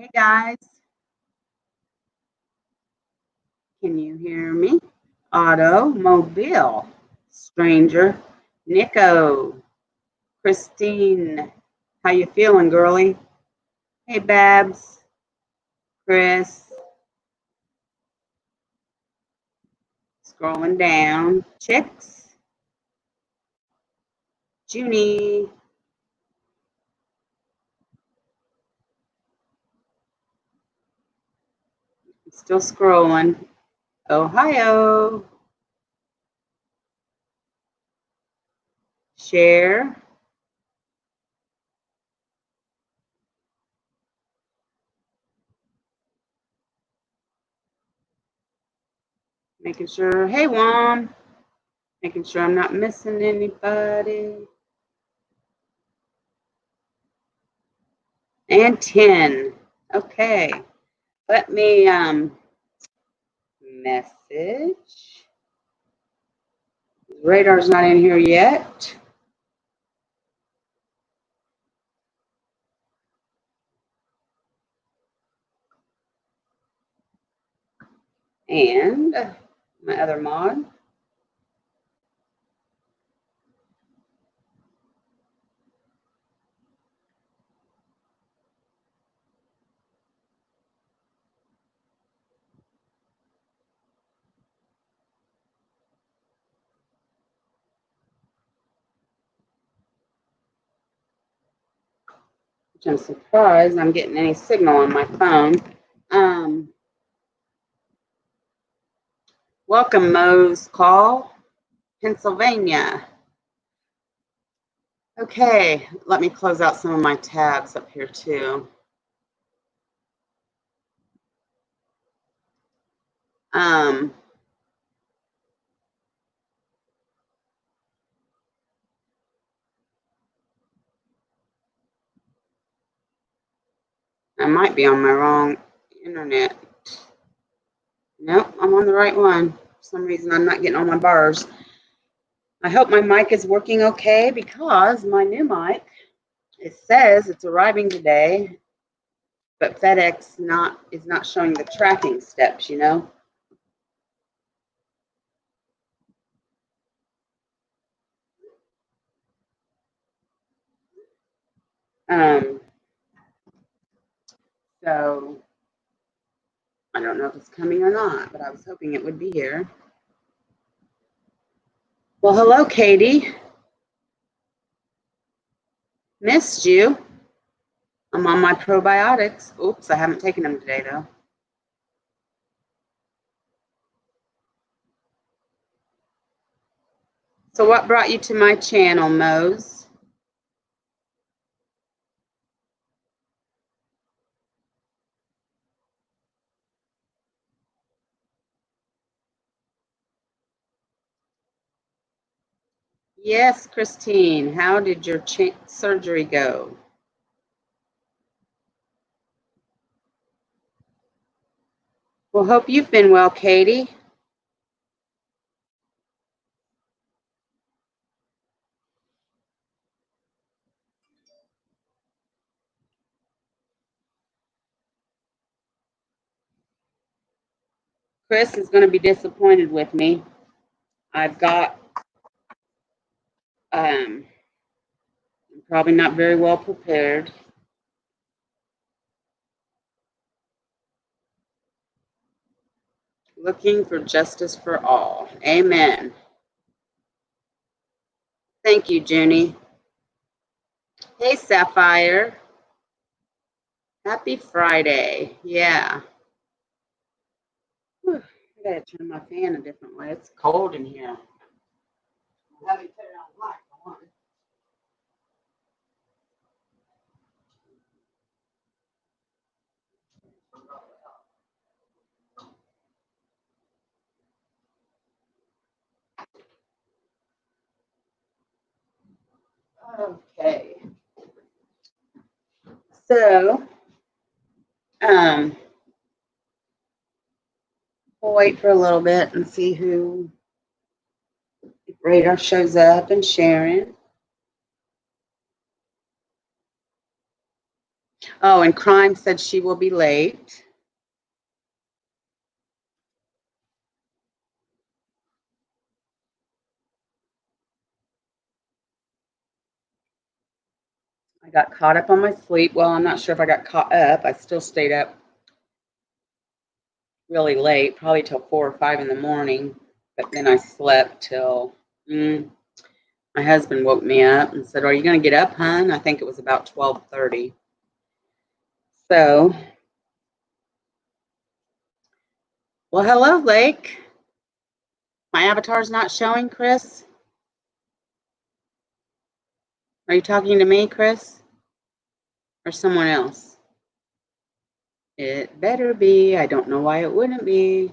Hey guys, can you hear me? Automobile, stranger, Nico, Christine, how you feeling, girlie? Hey Babs, Chris, scrolling down, Chicks, Junie, still scrolling, Ohio, share, making sure, hey Wom, making sure I'm not missing anybody. And 10. Okay. Let me message. Radar's not in here yet. And my other mod. Which I'm surprised I'm getting any signal on my phone. Welcome, Mo's Call, Pennsylvania. Okay, let me close out some of my tabs up here too. I might be on my wrong internet. Nope, I'm on the right one. For some reason, I'm not getting all my bars. I hope my mic is working okay because my new mic, it says it's arriving today, but FedEx is not showing the tracking steps, you know. So I don't know if it's coming or not, but I was hoping it would be here. Well, hello, Katie. Missed you. I'm on my probiotics. Oops, I haven't taken them today, though. So what brought you to my channel, Mose? Yes, Christine. How did your surgery go? Well, hope you've been well, Katie. Chris is going to be disappointed with me. I've got, I'm probably not very well prepared. Looking for justice for all. Amen. Thank you, Junie. Hey, Sapphire. Happy Friday. Yeah. Whew, I gotta turn my fan a different way. It's cold in here. Let me put it on light for one. Okay. So, we'll wait for a little bit and see who Radar shows up and Sharon. Oh, and Crime said she will be late. I got caught up on my sleep. Well, I'm not sure if I got caught up. I still stayed up really late, probably till 4 or 5 in the morning. But then I slept till my husband woke me up and said, "Are you going to get up, hon?" I think it was about 12:30. So, well, hello, Lake. My avatar's not showing, Chris. Are you talking to me, Chris? Or someone else? It better be. I don't know why it wouldn't be.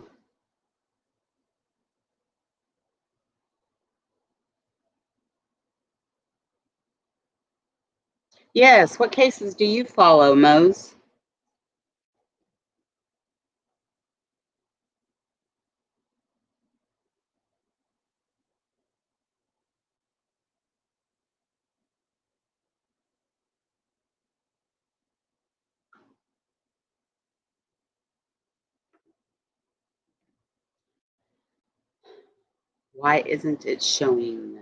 Yes, what cases do you follow, Mose? Why isn't it showing?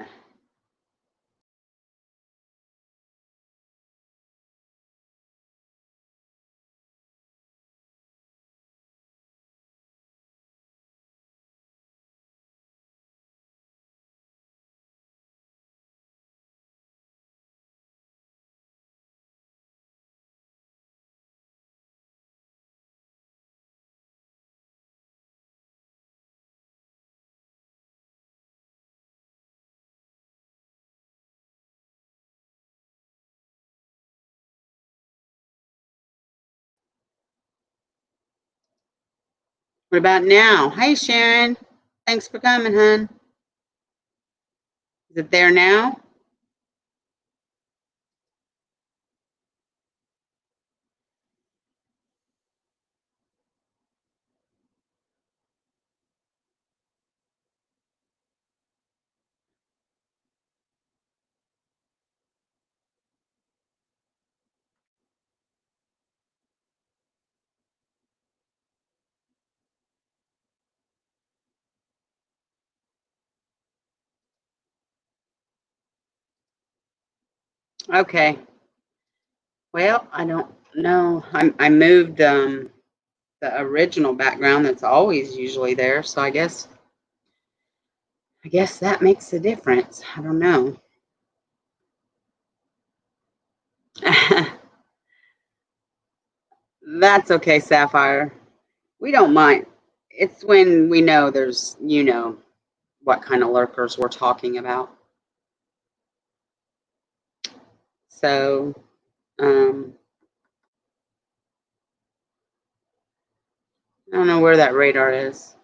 What about now? Hey, Sharon. Thanks for coming, hon. Is it there now? Okay. Well, I don't know. I moved the original background that's always usually there, so I guess that makes a difference. I don't know. That's okay, Sapphire. We don't mind. It's when we know there's, what kind of lurkers we're talking about. So, I don't know where that radar is.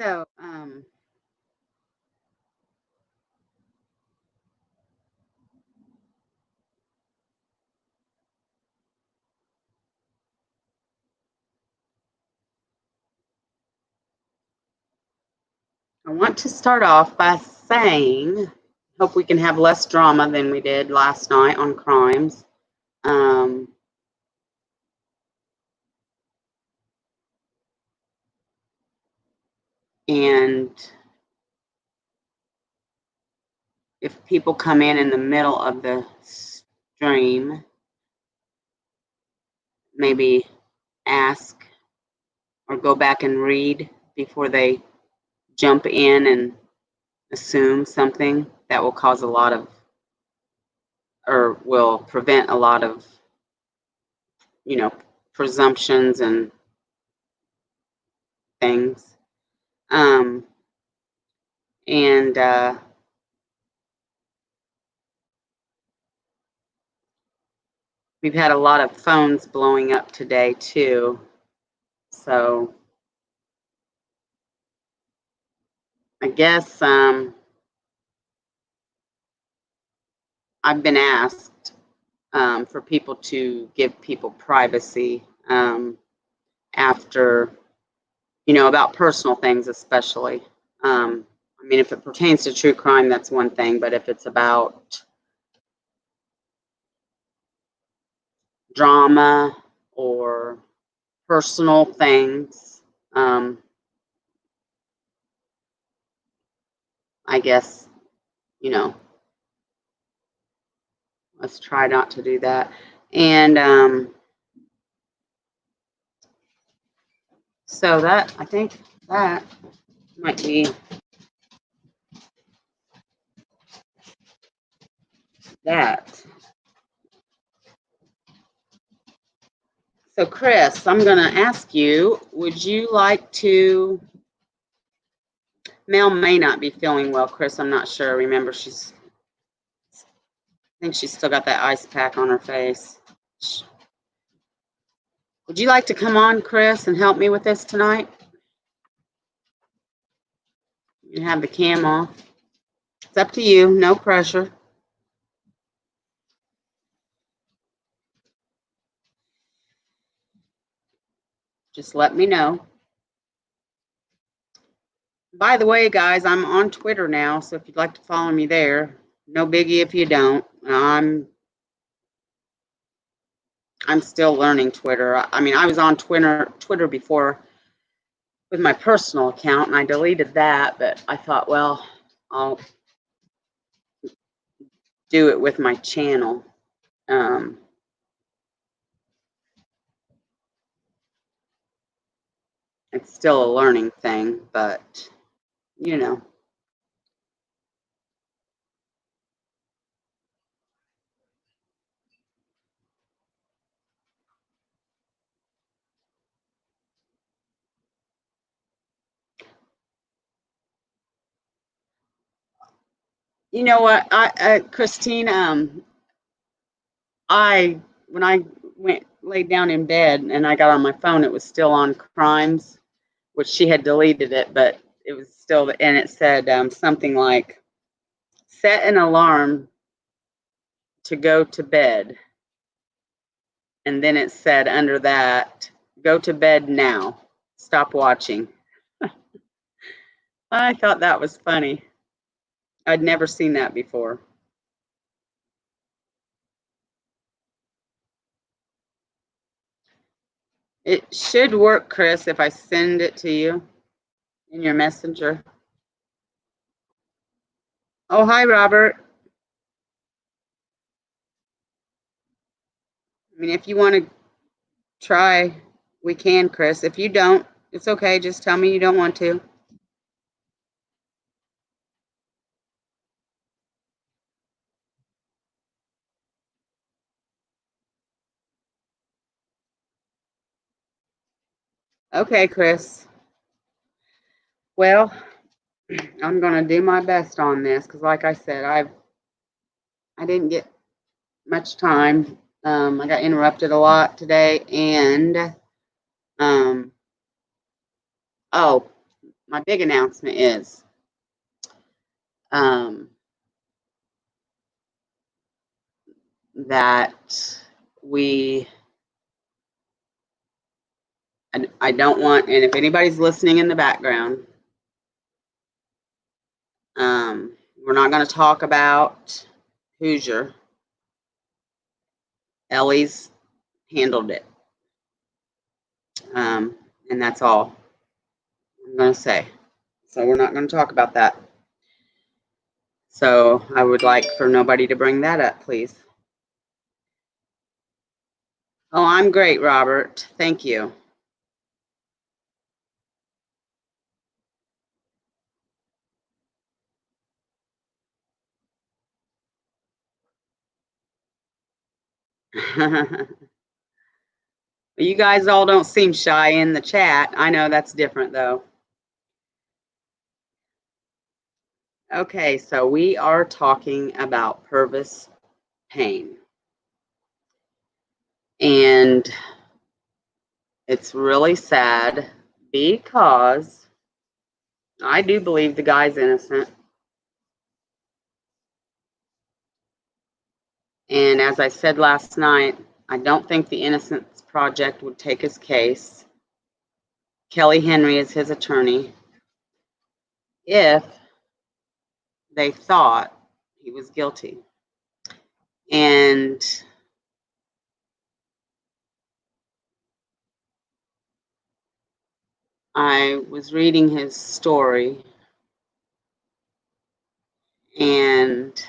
So, I want to start off by saying, hope we can have less drama than we did last night on crimes. And if people come in the middle of the stream, maybe ask or go back and read before they jump in and assume something. That will cause a lot of, or will prevent a lot of, presumptions and things. And we've had a lot of phones blowing up today too. So I guess I've been asked for people to give people privacy after, you know, about personal things especially. I mean, if it pertains to true crime, that's one thing, but if it's about drama or personal things, I guess, you know, let's try not to do that. And so that, I think that might be that. So Chris, I'm going to ask you, would you like to, Mel may not be feeling well, Chris, I'm not sure. Remember, I think she's still got that ice pack on her face. Would you like to come on, Chris, and help me with this tonight? You have the cam off. It's up to you, no pressure. Just let me know. By the way, guys, I'm on Twitter now, so if you'd like to follow me there, no biggie if you don't. I'm still learning Twitter. I mean, I was on Twitter before with my personal account, and I deleted that, but I thought, well, I'll do it with my channel. It's still a learning thing, but, you know. You know what, Christine, when I laid down in bed and I got on my phone, it was still on crimes, which she had deleted it, but it was still, and it said something like, set an alarm to go to bed. And then it said under that, go to bed now, stop watching. I thought that was funny. I'd never seen that before. It should work, Chris, if I send it to you in your messenger. Oh, hi, Robert. I mean, if you want to try, we can, Chris. If you don't, it's okay. Just tell me you don't want to. Okay, Chris. Well, I'm going to do my best on this because, like I said, I didn't get much time. I got interrupted a lot today, and oh, my big announcement is that I don't want, and if anybody's listening in the background, we're not going to talk about Hoosier. Ellie's handled it. And that's all I'm going to say. So we're not going to talk about that. So I would like for nobody to bring that up, please. Oh, I'm great, Robert. Thank you. You guys all don't seem shy in the chat. I know that's different, though. Okay, so we are talking about Pervis Payne. And it's really sad because I do believe the guy's innocent. And as I said last night, I don't think the Innocence Project would take his case. Kelly Henry is his attorney, if they thought he was guilty. And I was reading his story, and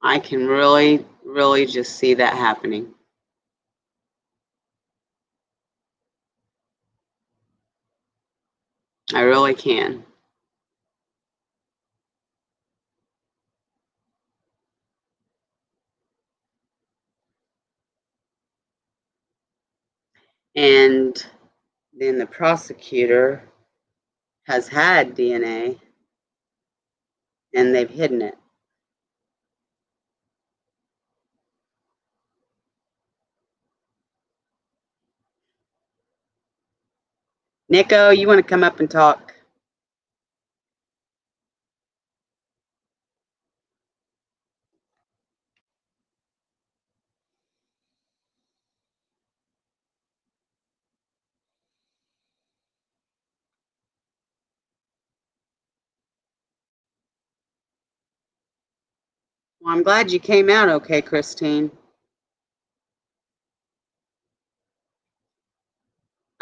I can really, really just see that happening. I really can. And then the prosecutor has had DNA, and they've hidden it. Nico, you want to come up and talk? Well, I'm glad you came out okay, Christine.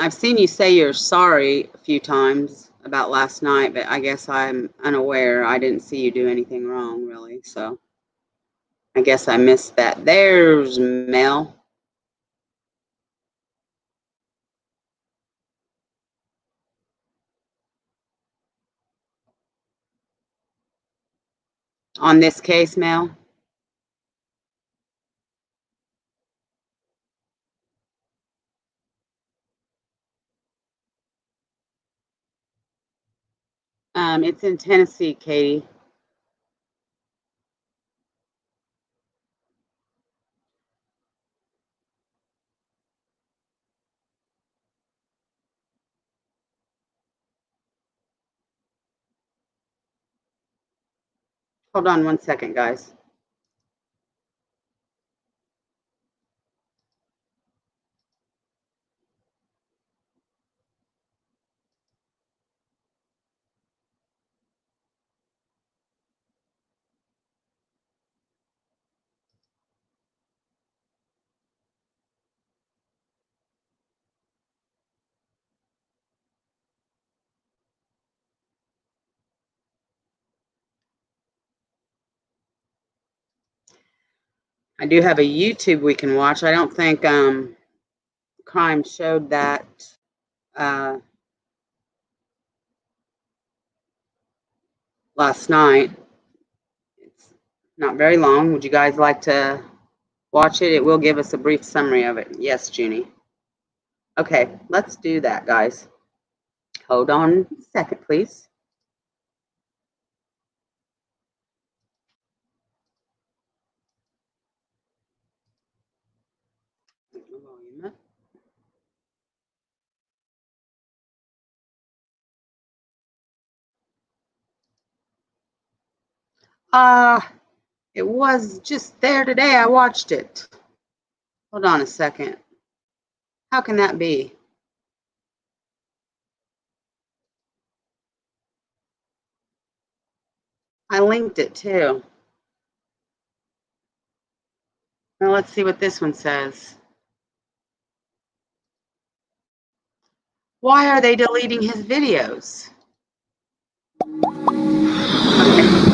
I've seen you say you're sorry a few times about last night, but I guess I'm unaware. I didn't see you do anything wrong, really, so I guess I missed that. There's Mel. On this case, Mel? It's in Tennessee, Katie. Hold on one second, guys. I do have a YouTube we can watch. I don't think Crime showed that last night. It's not very long. Would you guys like to watch it? It will give us a brief summary of it. Yes, Junie. Okay, let's do that, guys. Hold on a second, please. It was just there today. I watched it. Hold on a second. How can that be? I linked it too. Now let's see what this one says. Why are they deleting his videos? Okay.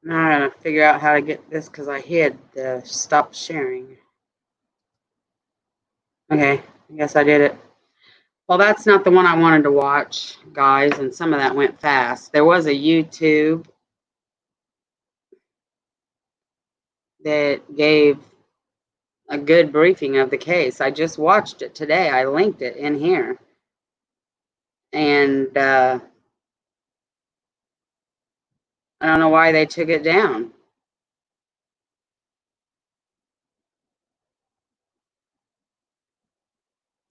Now I gotta figure out how to get this because I hid the stop sharing. Okay, I guess I did it. Well, that's not the one I wanted to watch, guys, and some of that went fast. There was a YouTube that gave a good briefing of the case. I just watched it today. I linked it in here. And I don't know why they took it down.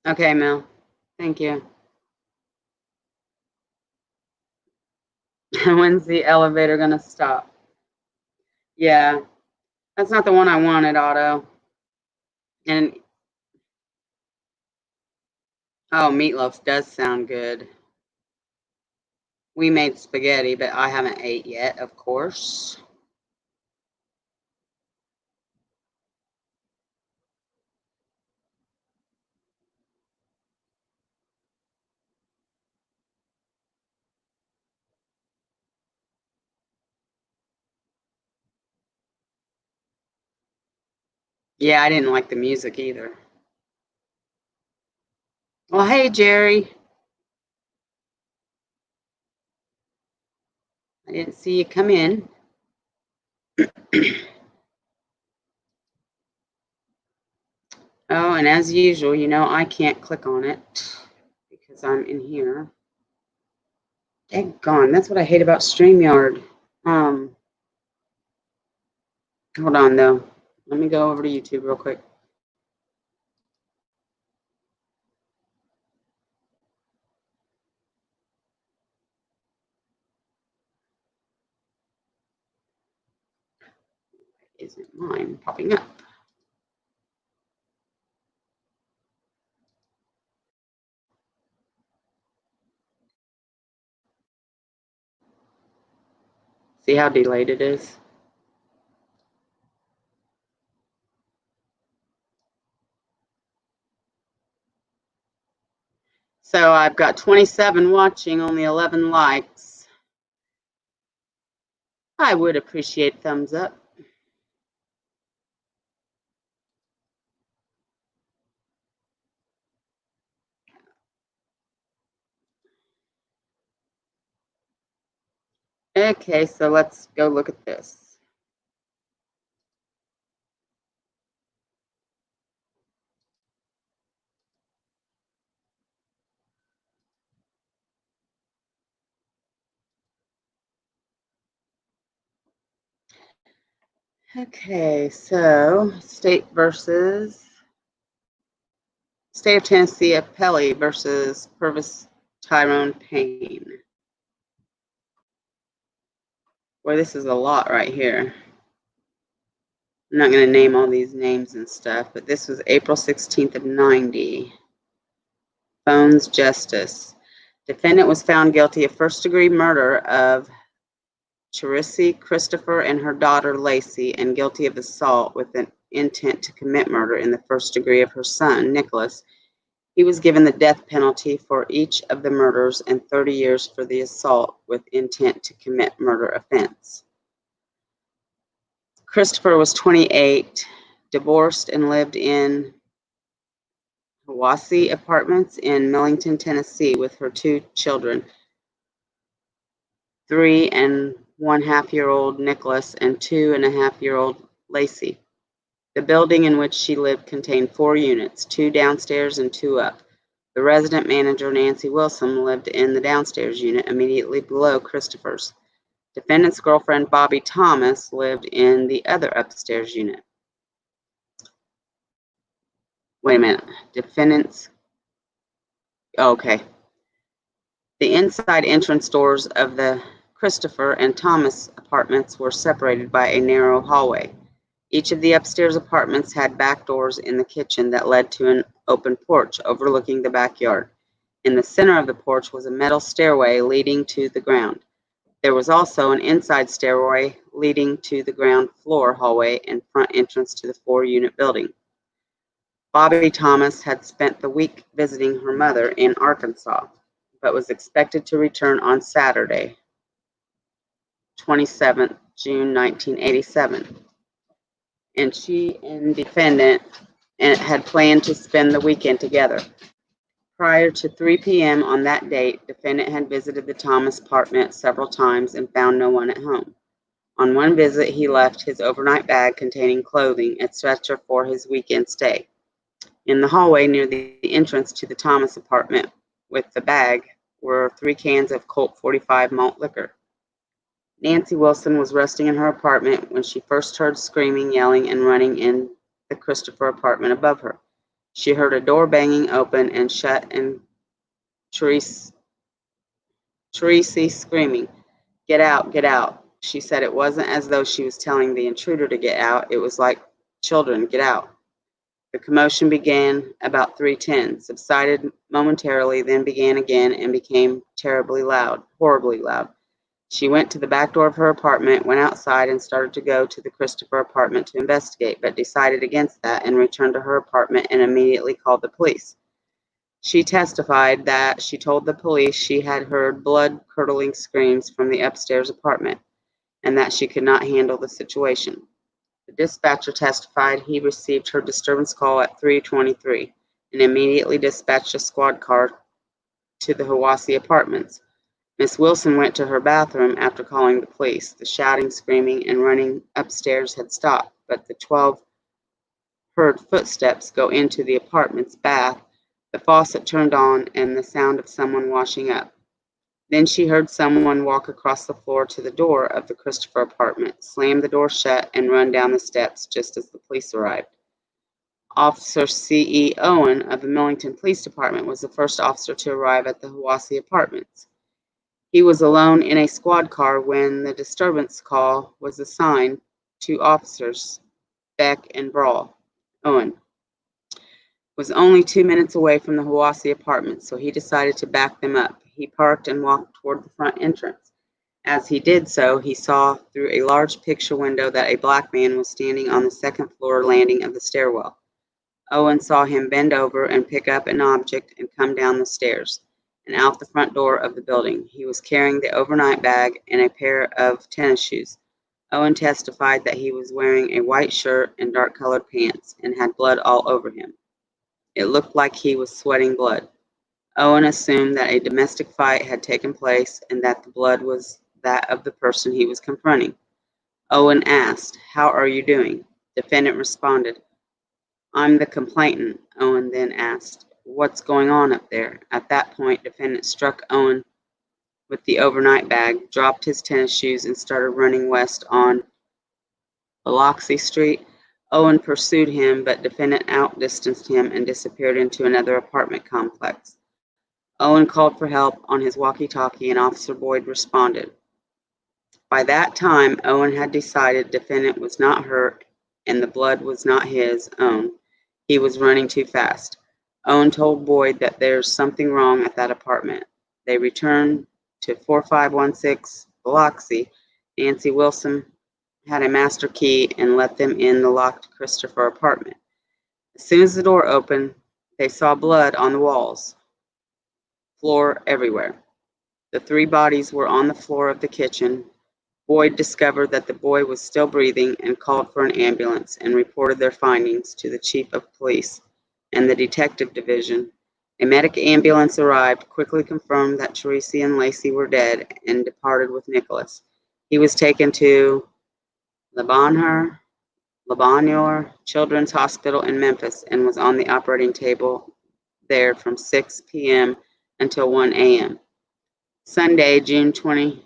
Okay, Mel. Thank you. When's the elevator going to stop? Yeah, that's not the one I wanted, Otto. And, oh, meatloaf does sound good. We made spaghetti, but I haven't ate yet, of course. Yeah, I didn't like the music either. Well, hey, Jerry. I didn't see you come in. Oh, and as usual, you know, I can't click on it because I'm in here. Daggone, that's what I hate about StreamYard. Hold on, though. Let me go over to YouTube real quick. Isn't mine popping up? See how delayed it is? So I've got 27 watching, only 11 likes. I would appreciate thumbs up. Okay, so let's go look at this. Okay, so State of Tennessee appellee versus Pervis Payne. Boy, this is a lot right here. I'm not going to name all these names and stuff, but this was April 16th of 90. Phones Justice. Defendant was found guilty of first-degree murder of Charisse Christopher and her daughter Lacey, and guilty of assault with an intent to commit murder in the first degree of her son, Nicholas. He was given the death penalty for each of the murders and 30 years for the assault with intent to commit murder offense. Christopher was 28, divorced, and lived in Hiwassee Apartments in Millington, Tennessee, with her 2 children, 3 and 1/2-year-old Nicholas and 2.5-year-old Lacey. The building in which she lived contained 4 units, 2 downstairs and 2 up. The resident manager, Nancy Wilson, lived in the downstairs unit immediately below Christopher's. Defendant's girlfriend, Bobby Thomas, lived in the other upstairs unit. Wait a minute. Okay. The inside entrance doors of the Christopher and Thomas apartments were separated by a narrow hallway. Each of the upstairs apartments had back doors in the kitchen that led to an open porch overlooking the backyard. In the center of the porch was a metal stairway leading to the ground. There was also an inside stairway leading to the ground floor hallway and front entrance to the 4-unit building. Bobby Thomas had spent the week visiting her mother in Arkansas, but was expected to return on Saturday, 27th June 1987. And she and defendant had planned to spend the weekend together. Prior to 3 p.m. on that date, defendant had visited the Thomas apartment several times and found no one at home. On one visit, he left his overnight bag containing clothing, etc. for his weekend stay. In the hallway near the entrance to the Thomas apartment with the bag were 3 cans of Colt 45 malt liquor. Nancy Wilson was resting in her apartment when she first heard screaming, yelling, and running in the Christopher apartment above her. She heard a door banging open and shut and Charisse screaming, "Get out, get out." She said it wasn't as though she was telling the intruder to get out. It was like, "Children, get out." The commotion began about 3:10, subsided momentarily, then began again and became horribly loud. She went to the back door of her apartment, went outside, and started to go to the Christopher apartment to investigate, but decided against that and returned to her apartment and immediately called the police. She testified that she told the police she had heard blood-curdling screams from the upstairs apartment and that she could not handle the situation. The dispatcher testified he received her disturbance call at 3:23 and immediately dispatched a squad car to the Hiwassee apartments. Miss Wilson went to her bathroom after calling the police. The shouting, screaming, and running upstairs had stopped, but the 12 heard footsteps go into the apartment's bath, the faucet turned on, and the sound of someone washing up. Then she heard someone walk across the floor to the door of the Christopher apartment, slam the door shut, and run down the steps just as the police arrived. Officer C.E. Owen of the Millington Police Department was the first officer to arrive at the Hiwassee apartments. He was alone in a squad car when the disturbance call was assigned to officers Beck and Brawl. Owen was only 2 minutes away from the Hiwassee apartments, so he decided to back them up. He parked and walked toward the front entrance. As he did so, he saw through a large picture window that a black man was standing on the second floor landing of the stairwell. Owen saw him bend over and pick up an object and come down the stairs and out the front door of the building. He was carrying the overnight bag and a pair of tennis shoes. Owen testified that he was wearing a white shirt and dark-colored pants and had blood all over him. It looked like he was sweating blood. Owen assumed that a domestic fight had taken place and that the blood was that of the person he was confronting. Owen asked, "How are you doing?" Defendant responded, "I'm the complainant." Owen then asked, "What's going on up there?" At that point, defendant struck Owen with the overnight bag, dropped his tennis shoes, and started running west on Biloxi Street. Owen pursued him, but defendant outdistanced him and disappeared into another apartment complex. Owen called for help on his walkie-talkie, and Officer Boyd responded. By that time, Owen had decided defendant was not hurt and the blood was not his own. He was running too fast. Owen told Boyd that there's something wrong at that apartment. They returned to 4516 Biloxi. Nancy Wilson had a master key and let them in the locked Christopher apartment. As soon as the door opened, they saw blood on the walls, floor everywhere. The three bodies were on the floor of the kitchen. Boyd discovered that the boy was still breathing and called for an ambulance and reported their findings to the chief of police and the detective division. A medic ambulance arrived, quickly confirmed that Tracy and Lacey were dead, and departed with Nicholas. He was taken to Lebanon Children's Hospital in Memphis and was on the operating table there from 6 p.m. until 1 a.m. Sunday, June 28th,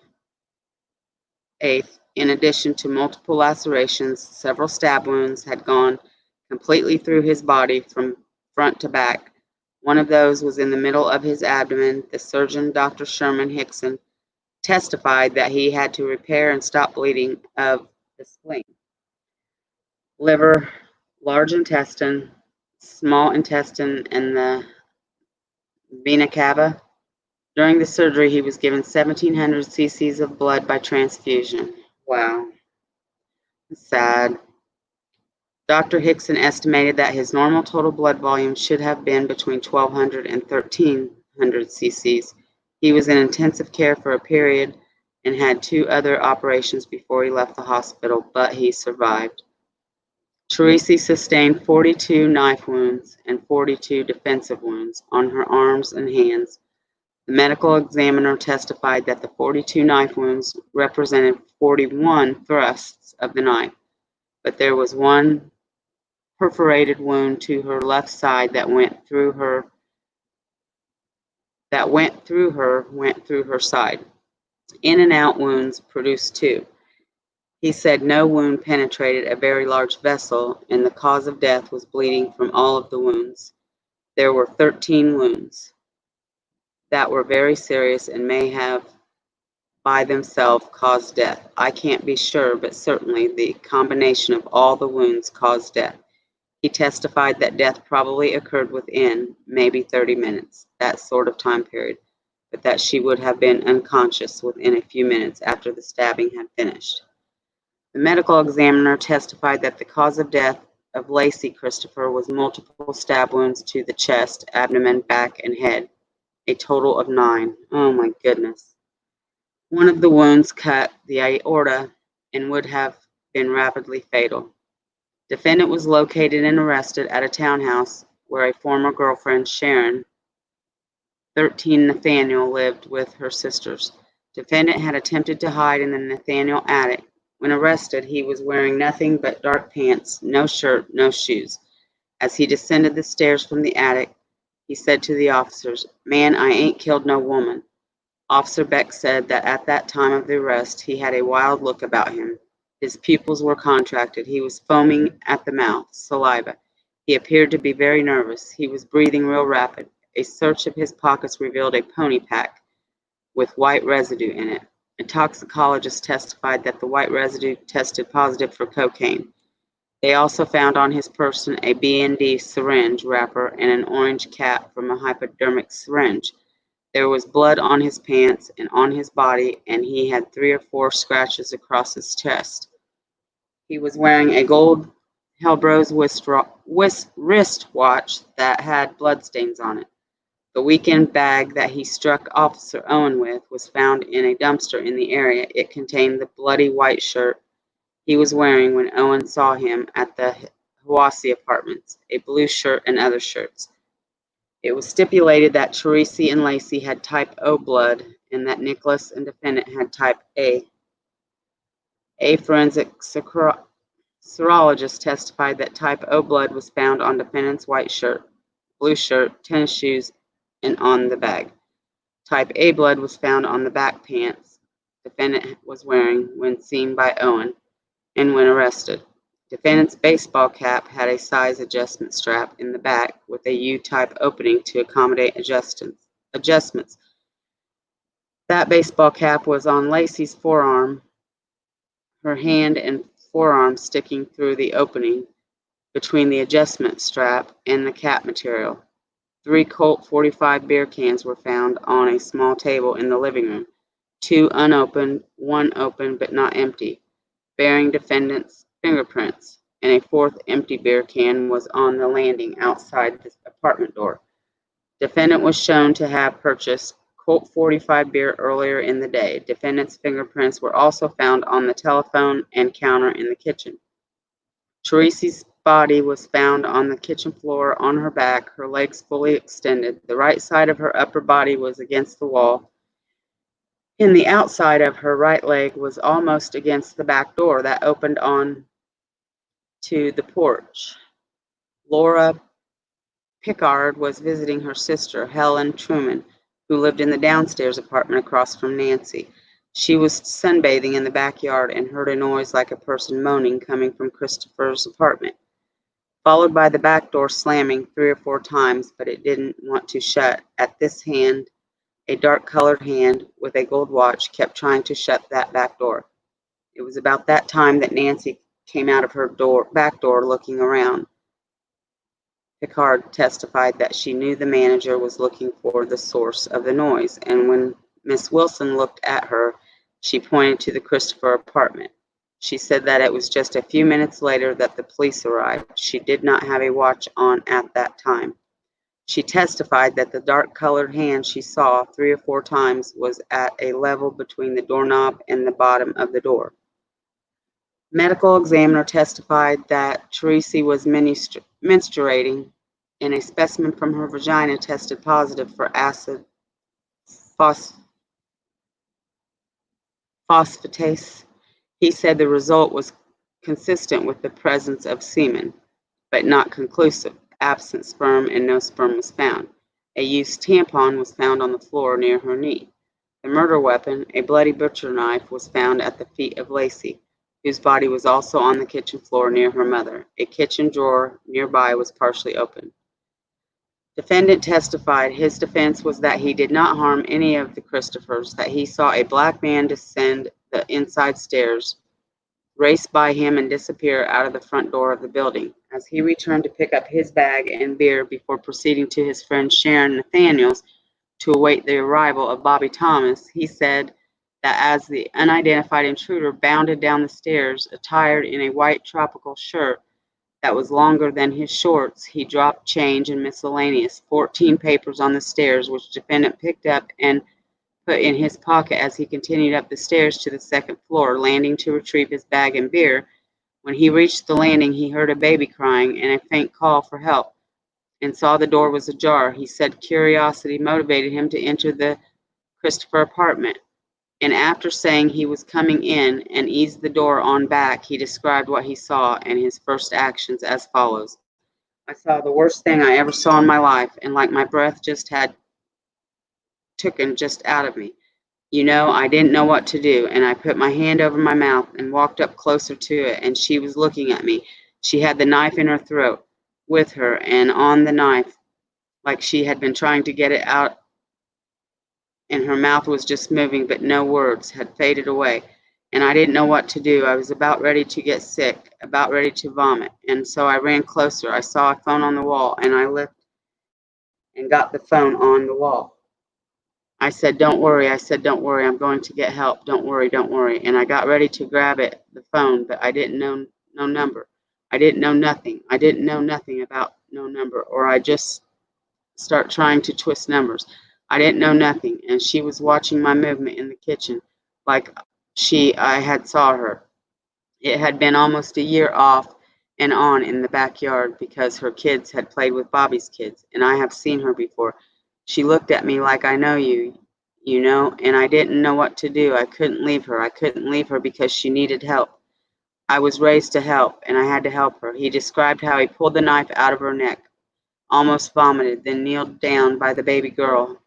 in addition to multiple lacerations, several stab wounds had gone completely through his body from front to back. One of those was in the middle of his abdomen. The surgeon, Dr. Sherman Hickson, testified that he had to repair and stop bleeding of the spleen, liver, large intestine, small intestine, and the vena cava. During the surgery, he was given 1,700 cc's of blood by transfusion. Wow, that's sad. Dr. Hickson estimated that his normal total blood volume should have been between 1,200 and 1,300 cc's. He was in intensive care for a period and had 2 other operations before he left the hospital, but he survived. Tracy sustained 42 knife wounds and 42 defensive wounds on her arms and hands. The medical examiner testified that the 42 knife wounds represented 41 thrusts of the knife, but there was one perforated wound to her left side that went through her side. In and out wounds produced 2. He said no wound penetrated a very large vessel, and the cause of death was bleeding from all of the wounds. There were 13 wounds that were very serious and may have by themselves caused death. I can't be sure, but certainly the combination of all the wounds caused death. He testified that death probably occurred within maybe 30 minutes, that sort of time period, but that she would have been unconscious within a few minutes after the stabbing had finished. The medical examiner testified that the cause of death of Lacey Christopher was multiple stab wounds to the chest, abdomen, back, and head, a total of 9. Oh my goodness. One of the wounds cut the aorta and would have been rapidly fatal. Defendant was located and arrested at a townhouse where a former girlfriend, Sharon 13 Nathaniel, lived with her sisters. Defendant had attempted to hide in the Nathaniel attic. When arrested, he was wearing nothing but dark pants, no shirt, no shoes. As he descended the stairs from the attic, he said to the officers, "Man, I ain't killed no woman." Officer Beck said that at that time of the arrest, he had a wild look about him. His pupils were contracted. He was foaming at the mouth, saliva. He appeared to be very nervous. He was breathing real rapid. A search of his pockets revealed a pony pack with white residue in it. A toxicologist testified that the white residue tested positive for cocaine. They also found on his person a B&D syringe wrapper and an orange cap from a hypodermic syringe. There was blood on his pants and on his body, and he had 3 or 4 scratches across his chest. He was wearing a gold Hellbros wristwatch that had bloodstains on it. The weekend bag that he struck Officer Owen with was found in a dumpster in the area. It contained the bloody white shirt he was wearing when Owen saw him at the Hiwassee Apartments, a blue shirt and other shirts. It was stipulated that Tracy and Lacey had type O blood and that Nicholas and defendant had type A. A forensic serologist testified that type O blood was found on defendant's white shirt, blue shirt, tennis shoes, and on the bag. Type A blood was found on the back pants defendant was wearing when seen by Owen and when arrested. Defendant's baseball cap had a size adjustment strap in the back with a U-type opening to accommodate adjustments. That baseball cap was on Lacey's forearm, her hand, and forearm sticking through the opening between the adjustment strap and the cap material. 3 Colt .45 beer cans were found on a small table in the living room, 2 unopened, 1 open but not empty, bearing defendant's fingerprints, and a 4th empty beer can was on the landing outside the apartment door. Defendant was shown to have purchased Colt .45 beer earlier in the day. Defendant's fingerprints were also found on the telephone and counter in the kitchen. Teresa's body was found on the kitchen floor on her back, her legs fully extended. The right side of her upper body was against the wall, and the outside of her right leg was almost against the back door that opened on to the porch. Laura Pickard was visiting her sister, Helen Truman, who lived in the downstairs apartment across from Nancy. She was sunbathing in the backyard and heard a noise like a person moaning coming from Christopher's apartment, followed by the back door slamming 3 or 4 times, but it didn't want to shut. At this hand, a dark-colored hand with a gold watch kept trying to shut that back door. It was about that time that Nancy came out of her back door looking around. Pickard testified that she knew the manager was looking for the source of the noise, and when Miss Wilson looked at her, she pointed to the Christopher apartment. She said that it was just a few minutes later that the police arrived. She did not have a watch on at that time. She testified that the dark-colored hand she saw 3 or 4 times was at a level between the doorknob and the bottom of the door. Medical examiner testified that Teresa was menstruating, and a specimen from her vagina tested positive for acid phosphatase. He said the result was consistent with the presence of semen, but not conclusive. Absent sperm, and no sperm was found. A used tampon was found on the floor near her knee. The murder weapon, a bloody butcher knife, was found at the feet of Lacey, whose body was also on the kitchen floor near her mother. A kitchen drawer nearby was partially open. Defendant testified his defense was that he did not harm any of the Christophers, that he saw a black man descend the inside stairs, race by him, and disappear out of the front door of the building. As he returned to pick up his bag and beer before proceeding to his friend Sharon Nathaniel's to await the arrival of Bobby Thomas, he said that as the unidentified intruder bounded down the stairs, attired in a white tropical shirt that was longer than his shorts, he dropped change and miscellaneous 14 papers on the stairs, which defendant picked up and put in his pocket as he continued up the stairs to the second floor, landing to retrieve his bag and beer. When he reached the landing, he heard a baby crying and a faint call for help, and saw the door was ajar. He said curiosity motivated him to enter the Christopher apartment, and after saying he was coming in and eased the door on back, he described what he saw and his first actions as follows. I saw the worst thing I ever saw in my life, and like my breath just had taken just out of me. You know, I didn't know what to do, and I put my hand over my mouth and walked up closer to it, and she was looking at me. She had the knife in her throat with her, and on the knife, like she had been trying to get it out, and her mouth was just moving, but no words had faded away. And I didn't know what to do. I was about ready to get sick, about ready to vomit, and so I ran closer. I saw a phone on the wall, and I lifted and got the phone on the wall. I said, "Don't worry." I said, "Don't worry. I'm going to get help. Don't worry, don't worry." And I got ready to grab the phone, but I didn't know no number. I didn't know nothing. I didn't know nothing about no number, or I just start trying to twist numbers. I didn't know nothing, and she was watching my movement in the kitchen like I had saw her. It had been almost a year off and on in the backyard because her kids had played with Bobby's kids, and I have seen her before. She looked at me like, "I know you, you know," and I didn't know what to do. I couldn't leave her. I couldn't leave her because she needed help. I was raised to help, and I had to help her. He described how he pulled the knife out of her neck, almost vomited, then kneeled down by the baby girl.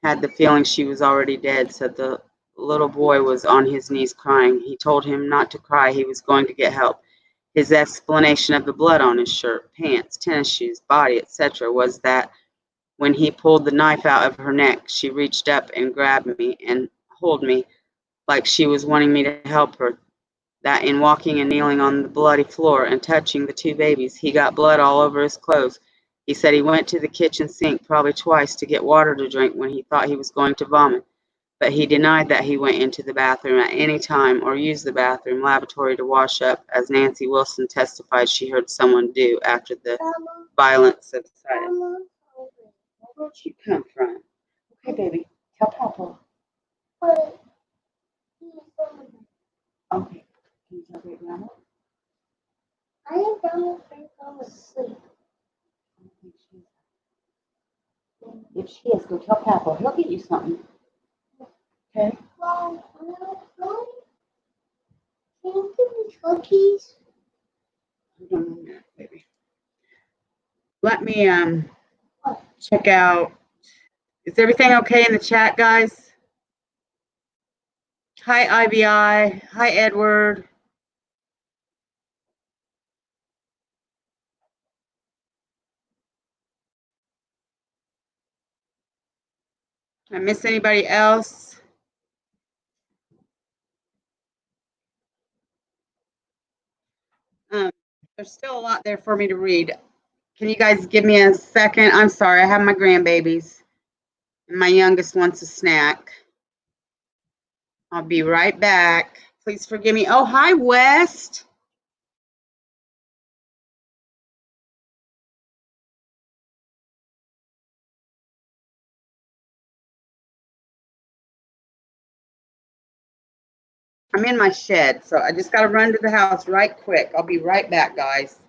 Had the feeling she was already dead, said the little boy was on his knees crying. He told him not to cry, he was going to get help. His explanation of the blood on his shirt, pants, tennis shoes, body, etc. was that when he pulled the knife out of her neck, she reached up and grabbed me and held me like she was wanting me to help her. that in walking and kneeling on the bloody floor and touching the two babies, he got blood all over his clothes. He said he went to the kitchen sink probably twice to get water to drink when he thought he was going to vomit, but he denied that he went into the bathroom at any time or used the bathroom lavatory to wash up, as Nancy Wilson testified she heard someone do after the violence subsided. Where'd you come from? Okay, baby. Tell Papa. Okay. Can you tell Great Grandma? I don't think I'm asleep. If she is, go tell Papa. He'll get you something. Okay. Well, can you give me cookies? Hold on a minute, baby. Let me check out. Is everything okay in the chat, guys? Hi, IBI. Hi, Edward. Did I miss anybody else? There's still a lot there for me to read. Can you guys give me a second? I'm sorry, I have my grandbabies, and my youngest wants a snack. I'll be right back. Please forgive me. Oh, hi, West. I'm in my shed, so I just got to run to the house right quick. I'll be right back, guys.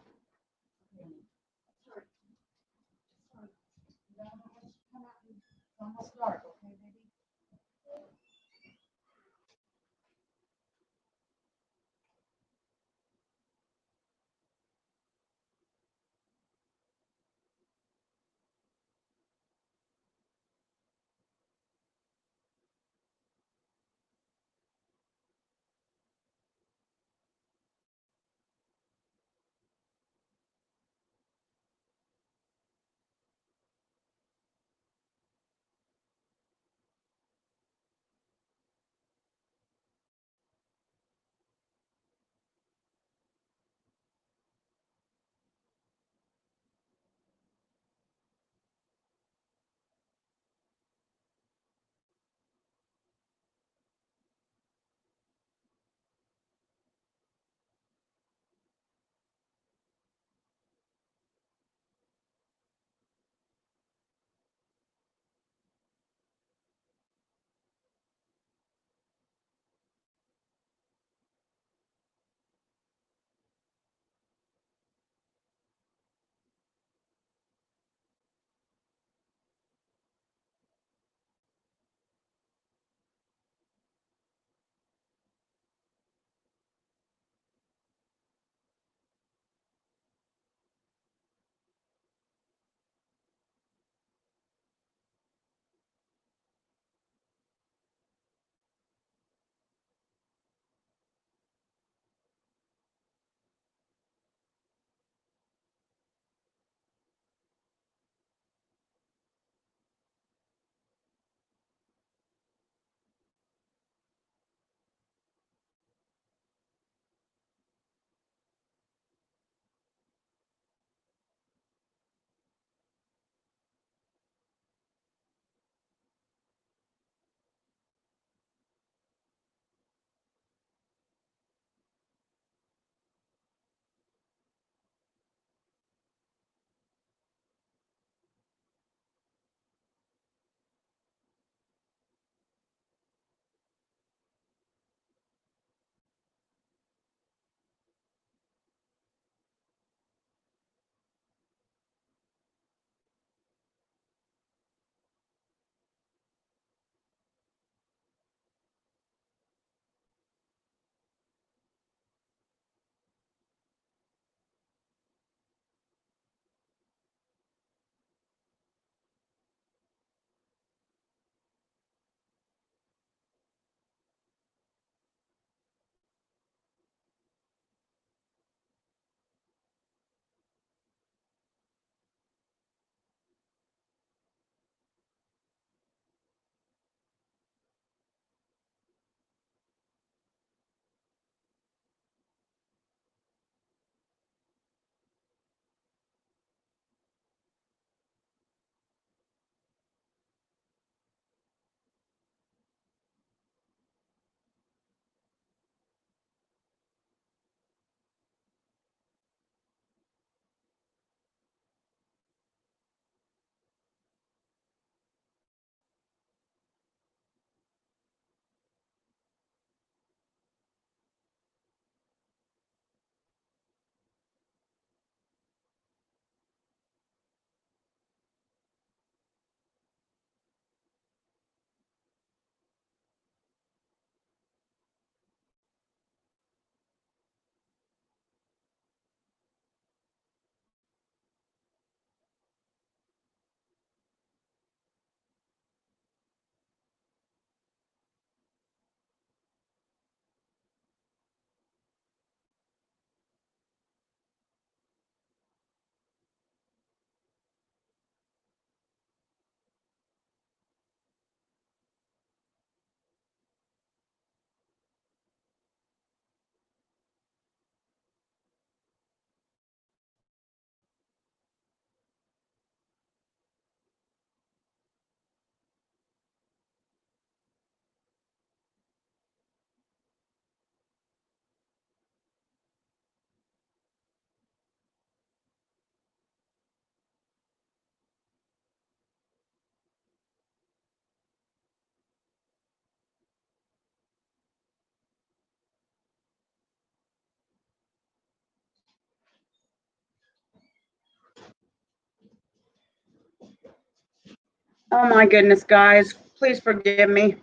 Oh my goodness, guys. Please forgive me.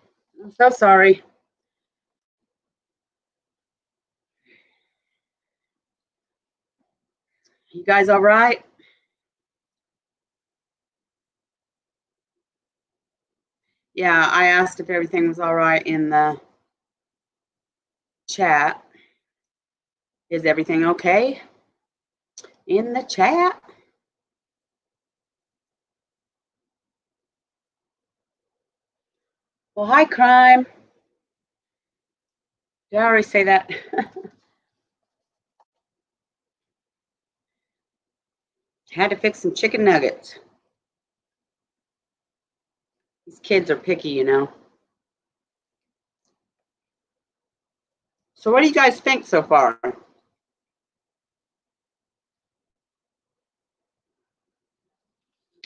I'm so sorry. You guys all right? Yeah, I asked if everything was all right in the chat. Is everything okay in the chat? Well, hi, crime. Did I already say that? Had to fix some chicken nuggets. These kids are picky, you know. So what do you guys think so far?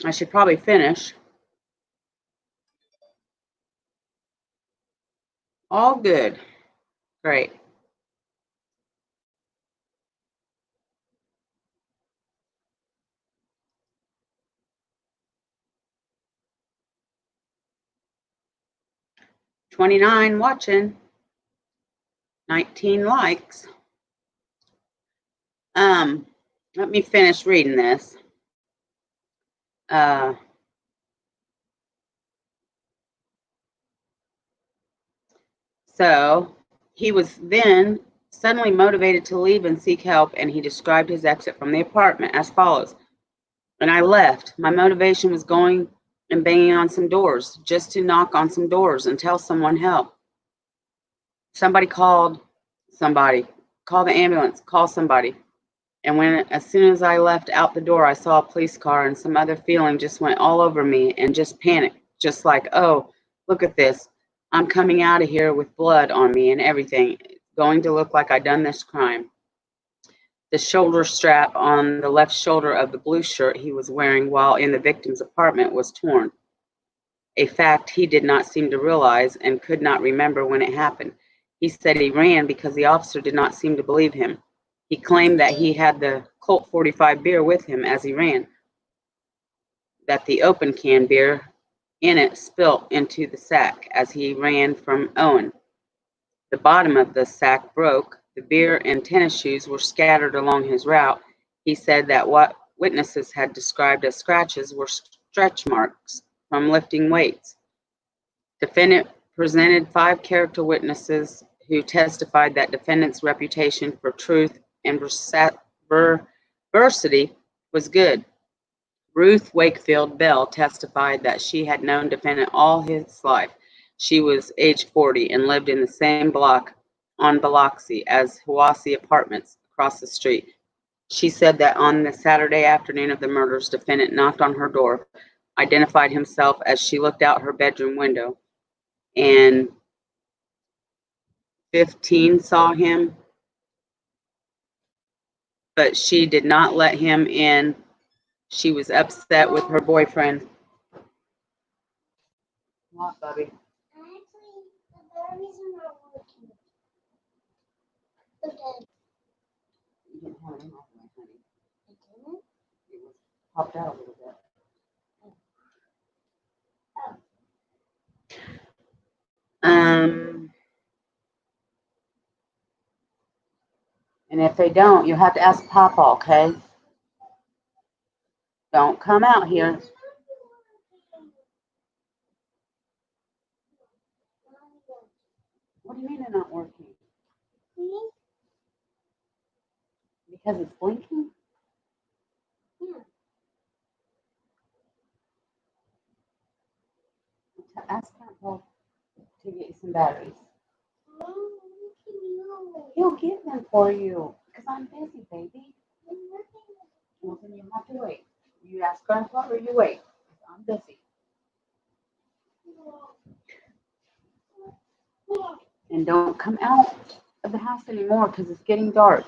I should probably finish. All good. Great. $29 watching. 19 likes. Let me finish reading this. So he was then suddenly motivated to leave and seek help, and he described his exit from the apartment as follows. And I left. My motivation was going and banging on some doors, just to knock on some doors and tell someone help. Somebody, call the ambulance, call somebody. And as soon as I left out the door, I saw a police car, and some other feeling just went all over me and just panicked, just like, oh, look at this. I'm coming out of here with blood on me and everything. It's going to look like I done this crime. The shoulder strap on the left shoulder of the blue shirt he was wearing while in the victim's apartment was torn, a fact he did not seem to realize and could not remember when it happened. He said he ran because the officer did not seem to believe him. He claimed that he had the Colt 45 beer with him as he ran, that the open can beer in it spilt into the sack as he ran from Owen. The bottom of the sack broke. The beer and tennis shoes were scattered along his route. He said that what witnesses had described as scratches were stretch marks from lifting weights. Defendant presented 5 character witnesses who testified that defendant's reputation for truth and veracity was good. Ruth Wakefield Bell testified that she had known defendant all his life. She was age 40 and lived in the same block on Biloxi as Hiwassee Apartments across the street. She said that on the Saturday afternoon of the murders, defendant knocked on her door, identified himself as she looked out her bedroom window, and 15 saw him, but she did not let him in. She was upset with her boyfriend. What, Bubby? Actually, the batteries are not working. Okay. You didn't have it in all the way, honey. I didn't? It was popped out a little bit. And if they don't, you'll have to ask Papa, okay? Don't come out here. What do you mean they're not working? Because it's blinking? Yeah. Ask Grandpa to get you some batteries. Mom, can you? He'll get them for you. Because I'm busy, baby. Well, then you have to wait. You ask Grandpa or you wait. I'm busy. And don't come out of the house anymore because it's getting dark.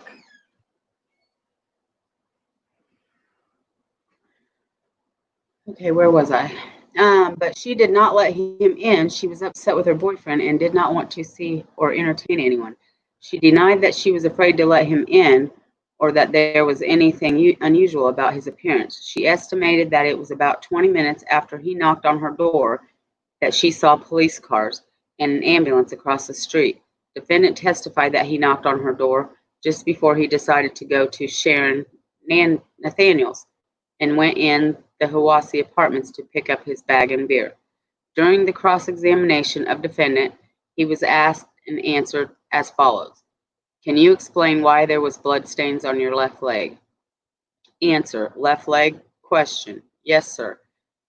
Okay, where was I? But she did not let him in. She was upset with her boyfriend and did not want to see or entertain anyone. She denied that she was afraid to let him in or that there was anything unusual about his appearance. She estimated that it was about 20 minutes after he knocked on her door that she saw police cars and an ambulance across the street. Defendant testified that he knocked on her door just before he decided to go to Sharon Nathaniel's and went in the Hiwassee Apartments to pick up his bag and beer. During the cross-examination of defendant, he was asked and answered as follows. Can you explain why there was blood stains on your left leg? Answer, left leg? Question, yes, sir.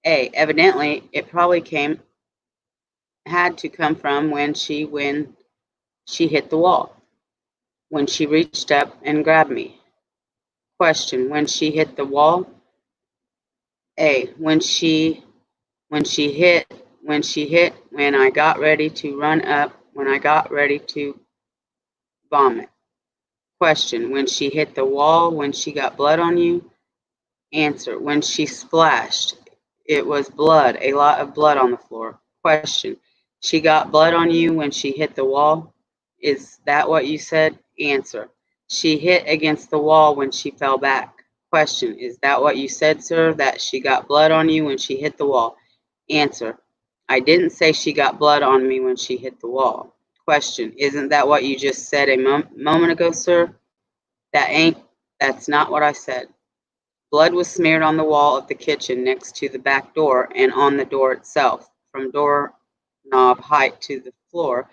A, evidently, it probably had to come from when she hit the wall, when she reached up and grabbed me. Question, when she hit the wall? A, when I got ready to run up, when I got ready to vomit. Question, when she hit the wall, when she got blood on you? Answer, when she splashed. It was blood, a lot of blood on the floor. Question, she got blood on you when she hit the wall? Is that what you said? Answer, she hit against the wall when she fell back. Question, is that what you said, sir, that she got blood on you when she hit the wall? Answer, I didn't say she got blood on me when she hit the wall. Question, isn't that what you just said a moment ago, sir? That's not what I said. Blood was smeared on the wall of the kitchen next to the back door and on the door itself, from doorknob height to the floor,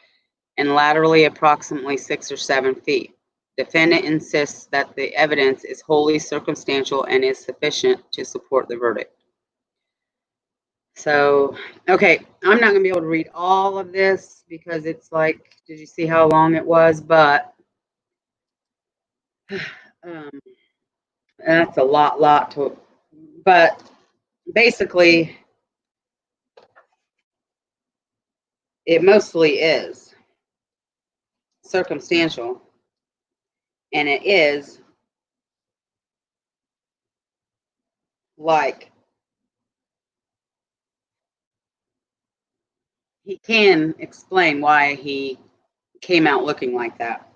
and laterally approximately 6 or 7 feet. Defendant insists that the evidence is wholly circumstantial and is sufficient to support the verdict. So, okay, I'm not going to be able to read all of this because it's like, did you see how long it was? But that's a lot to, but basically, it mostly is circumstantial, and it is like he can explain why he came out looking like that.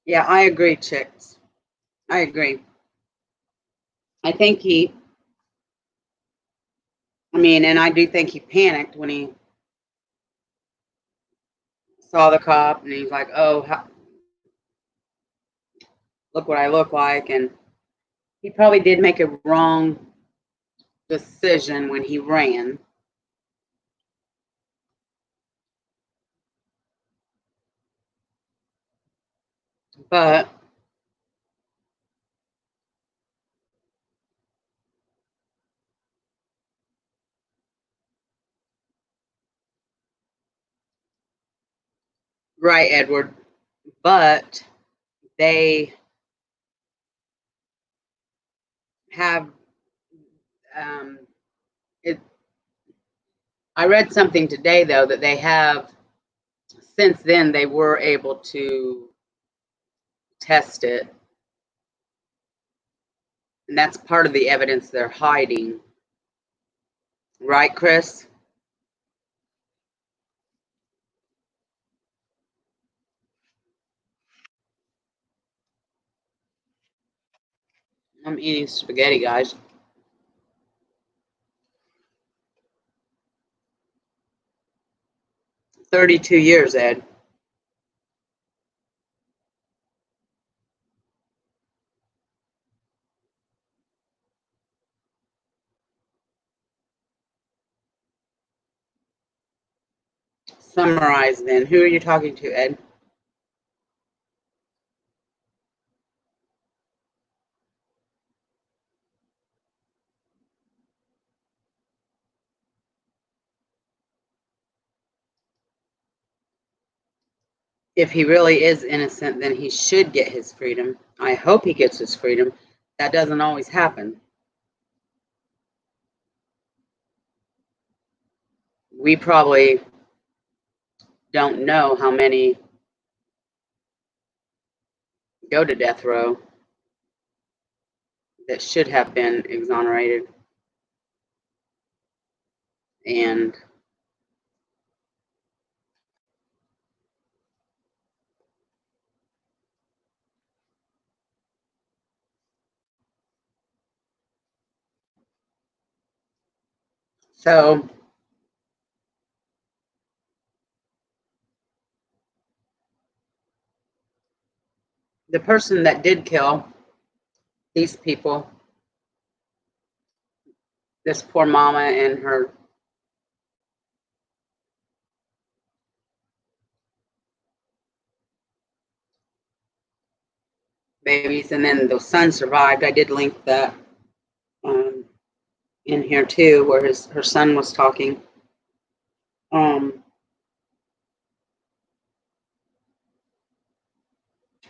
Yeah, I agree, chicks. I agree. I think and I do think he panicked when he saw the cop and he's like, oh, look what I look like. And he probably did make a wrong decision when he ran. But right, Edward. But they have it. I read something today though that they have since then they were able to test it, and that's part of the evidence they're hiding. Right, Chris? I'm eating spaghetti, guys. 32 years, Ed. Summarize then. Who are you talking to, Ed? If he really is innocent, then he should get his freedom. I hope he gets his freedom. That doesn't always happen. We probably don't know how many go to death row that should have been exonerated. And so the person that did kill these people, this poor mama and her babies, and then the son survived. I did link that in here too, where her son was talking. I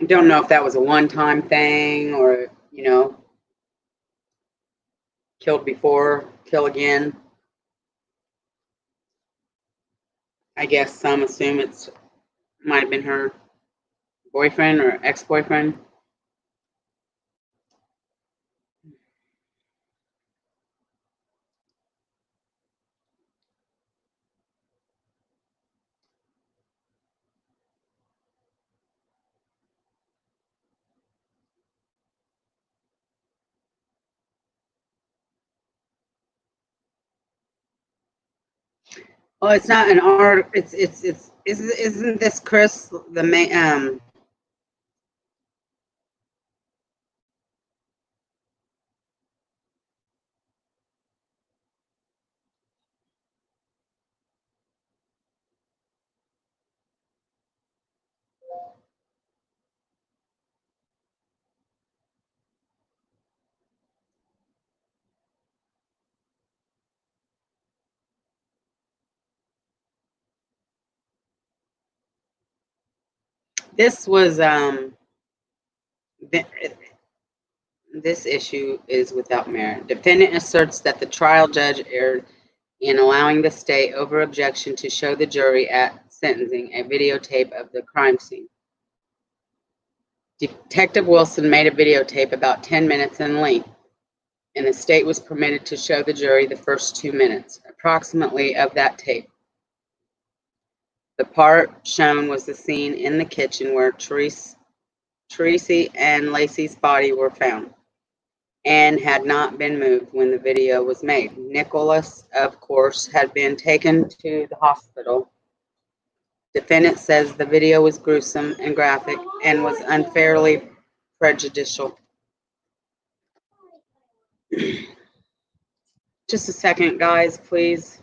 don't know if that was a one-time thing or, killed before, kill again. I guess some assume it's might have been her boyfriend or ex-boyfriend. Well, it's not an art. It's isn't this Chris the main? This was this issue is without merit. Defendant asserts that the trial judge erred in allowing the state over objection to show the jury at sentencing a videotape of the crime scene. Detective Wilson made a videotape about 10 minutes in length, and the state was permitted to show the jury the first 2 minutes, approximately, of that tape. The part shown was the scene in the kitchen where Tracy and Lacey's body were found and had not been moved when the video was made. Nicholas, of course, had been taken to the hospital. Defendant says the video was gruesome and graphic and was unfairly prejudicial. Just a second, guys, please.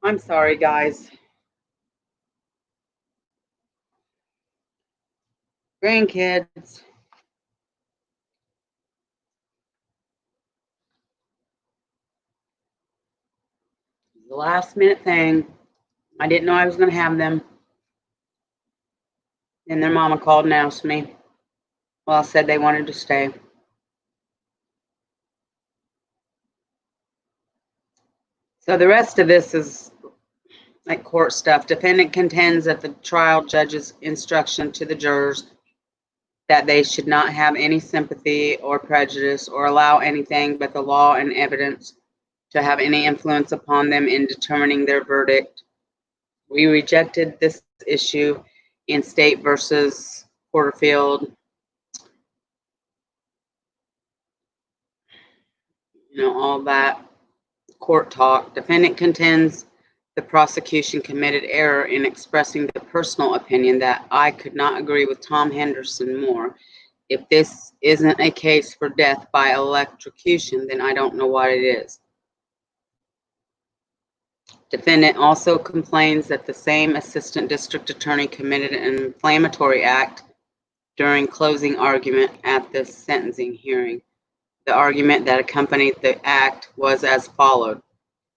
I'm sorry, guys. Grandkids. The last minute thing. I didn't know I was going to have them. And their mama called and asked me. Well, I said they wanted to stay. So the rest of this is like court stuff. Defendant contends that the trial judge's instruction to the jurors that they should not have any sympathy or prejudice or allow anything but the law and evidence to have any influence upon them in determining their verdict. We rejected this issue in State versus Porterfield. All that court talk. Defendant contends the prosecution committed error in expressing the personal opinion that I could not agree with Tom Henderson more If this isn't a case for death by electrocution, then I don't know what it is. Defendant also complains that the same assistant district attorney committed an inflammatory act during closing argument at the sentencing hearing. The argument that accompanied the act was as followed.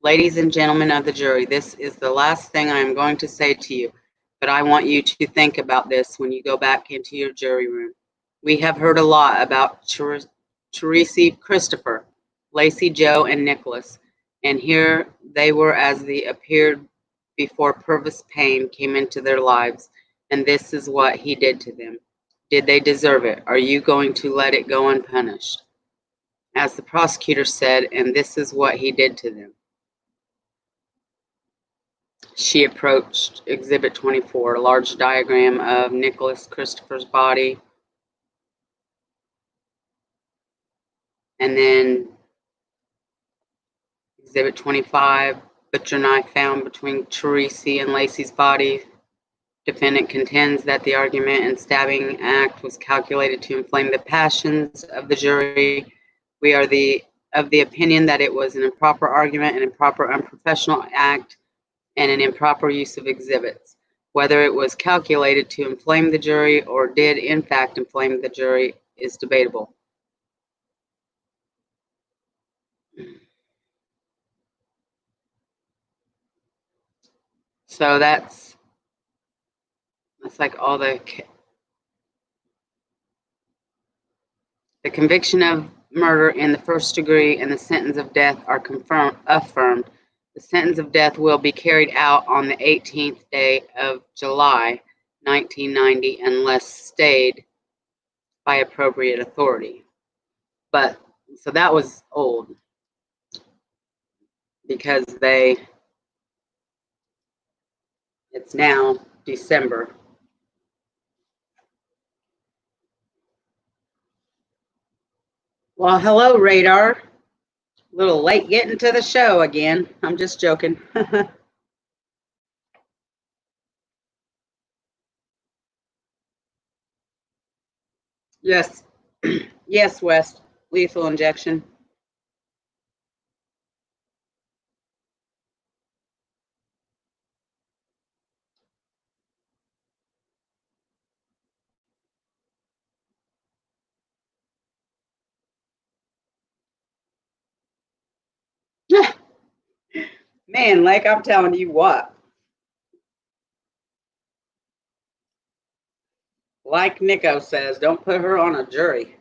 Ladies and gentlemen of the jury, this is the last thing I am going to say to you, but I want you to think about this when you go back into your jury room. We have heard a lot about Teresi Christopher, Lacey Joe, and Nicholas, and here they were as they appeared before Pervis Payne came into their lives, and this is what he did to them. Did they deserve it? Are you going to let it go unpunished? As the prosecutor said, and this is what he did to them. She approached Exhibit 24, a large diagram of Nicholas Christopher's body, and then Exhibit 25, butcher knife found between Teresi and Lacey's body. Defendant contends that the argument and stabbing act was calculated to inflame the passions of the jury. We are of the opinion that it was an improper argument, an improper unprofessional act, and an improper use of exhibits. Whether it was calculated to inflame the jury or did in fact inflame the jury is debatable. So that's like all the conviction of murder in the first degree and the sentence of death are affirmed. The sentence of death will be carried out on the 18th day of July, 1990, unless stayed by appropriate authority. But so that was old because it's now December. Well, hello, Radar. A little late getting to the show again. I'm just joking. Yes. Yes, West. Lethal injection. Man, Lake, I'm telling you what. Like Nico says, don't put her on a jury.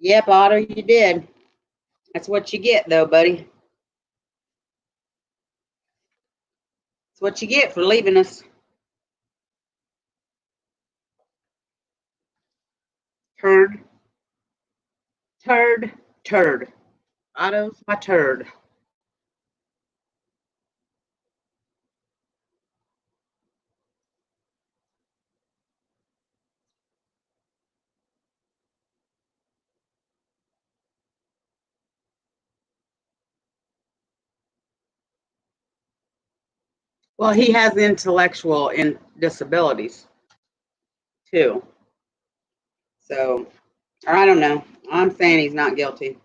Yep, Otto, you did. That's what you get, though, buddy. That's what you get for leaving us. Turd. Turd. Turd. Otto's my turd. Well, he has intellectual disabilities, too. So, or I don't know. I'm saying he's not guilty.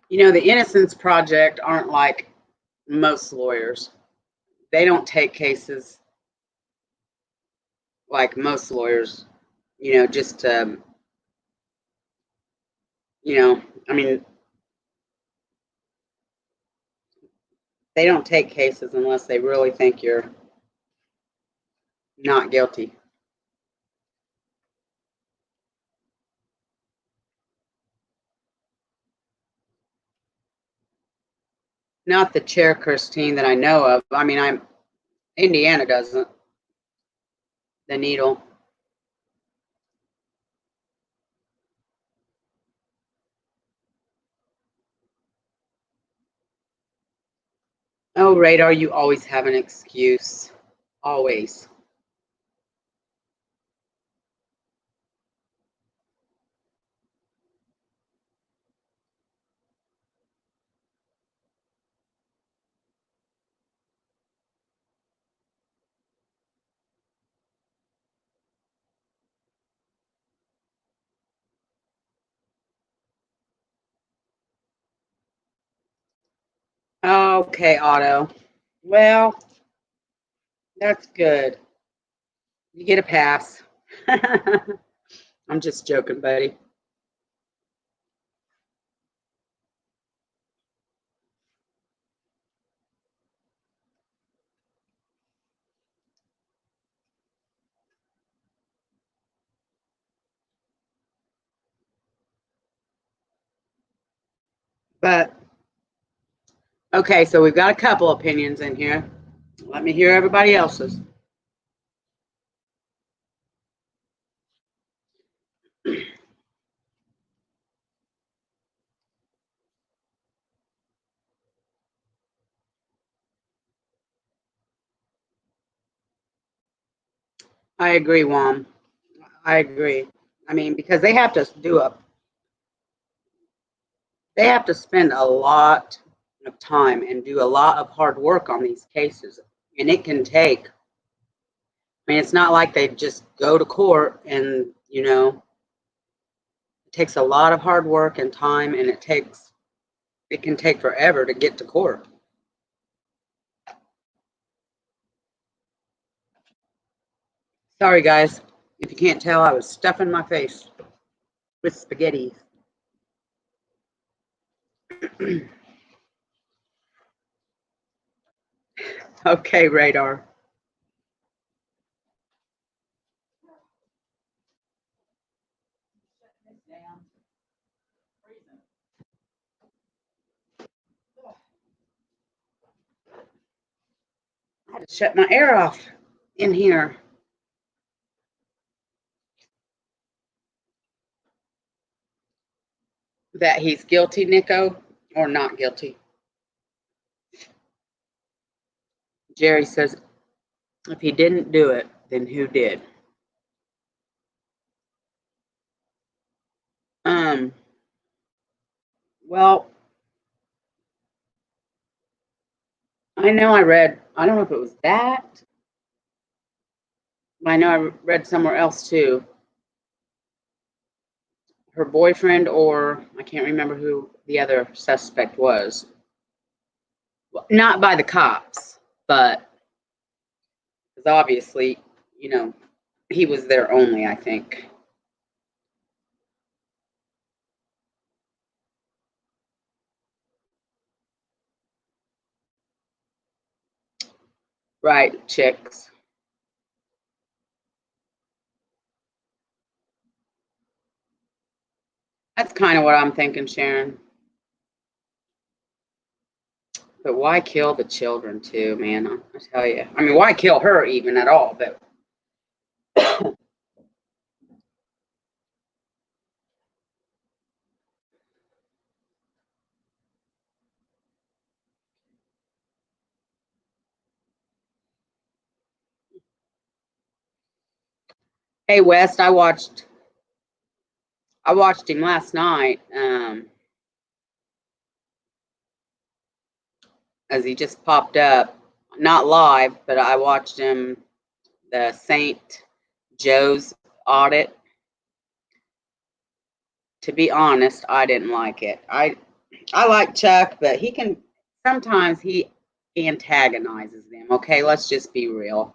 You know, the Innocence Project aren't like most lawyers. They don't take cases like most lawyers, just to, I mean, they don't take cases unless they really think you're not guilty. Not the chair, Christine, that I know of. I mean, Indiana doesn't. The needle. Oh, Radar, you always have an excuse. Always. Okay, Otto. Well, that's good. You get a pass. I'm just joking, buddy. But, okay, so we've got a couple opinions in here. Let me hear everybody else's. I agree, Wom. I agree. I mean, because they have to they have to spend a lot of time and do a lot of hard work on these cases. And it can take, I mean, it's not like they just go to court and, it takes a lot of hard work and time, and it can take forever to get to court. Sorry, guys. If you can't tell, I was stuffing my face with spaghetti. Okay, Radar. I had to shut my air off in here. That he's guilty, Nico, or not guilty? Jerry says, if he didn't do it, then who did? Well, I know I don't know if it was that, but I know I read somewhere else too. Her boyfriend, or I can't remember who the other suspect was. Well, not by the cops, but because obviously, he was there only, I think. Right, chicks. That's kind of what I'm thinking, Sharon. But why kill the children too, man? I tell you. I mean, why kill her even at all? But hey, West, I watched him last night. As he just popped up, not live, but I watched him, the St. Joe's audit. To be honest, I didn't like it. I like Chuck, but sometimes he antagonizes them. Okay, let's just be real.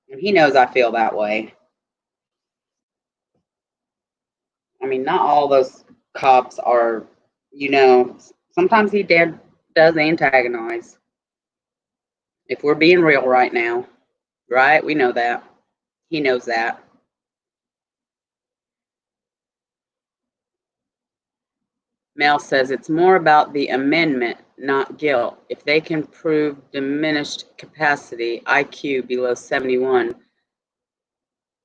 And he knows I feel that way. I mean, not all those cops are, sometimes he does antagonize. If we're being real right now, right? We know that. He knows that. Mel says it's more about the amendment, not guilt. If they can prove diminished capacity, IQ below 71,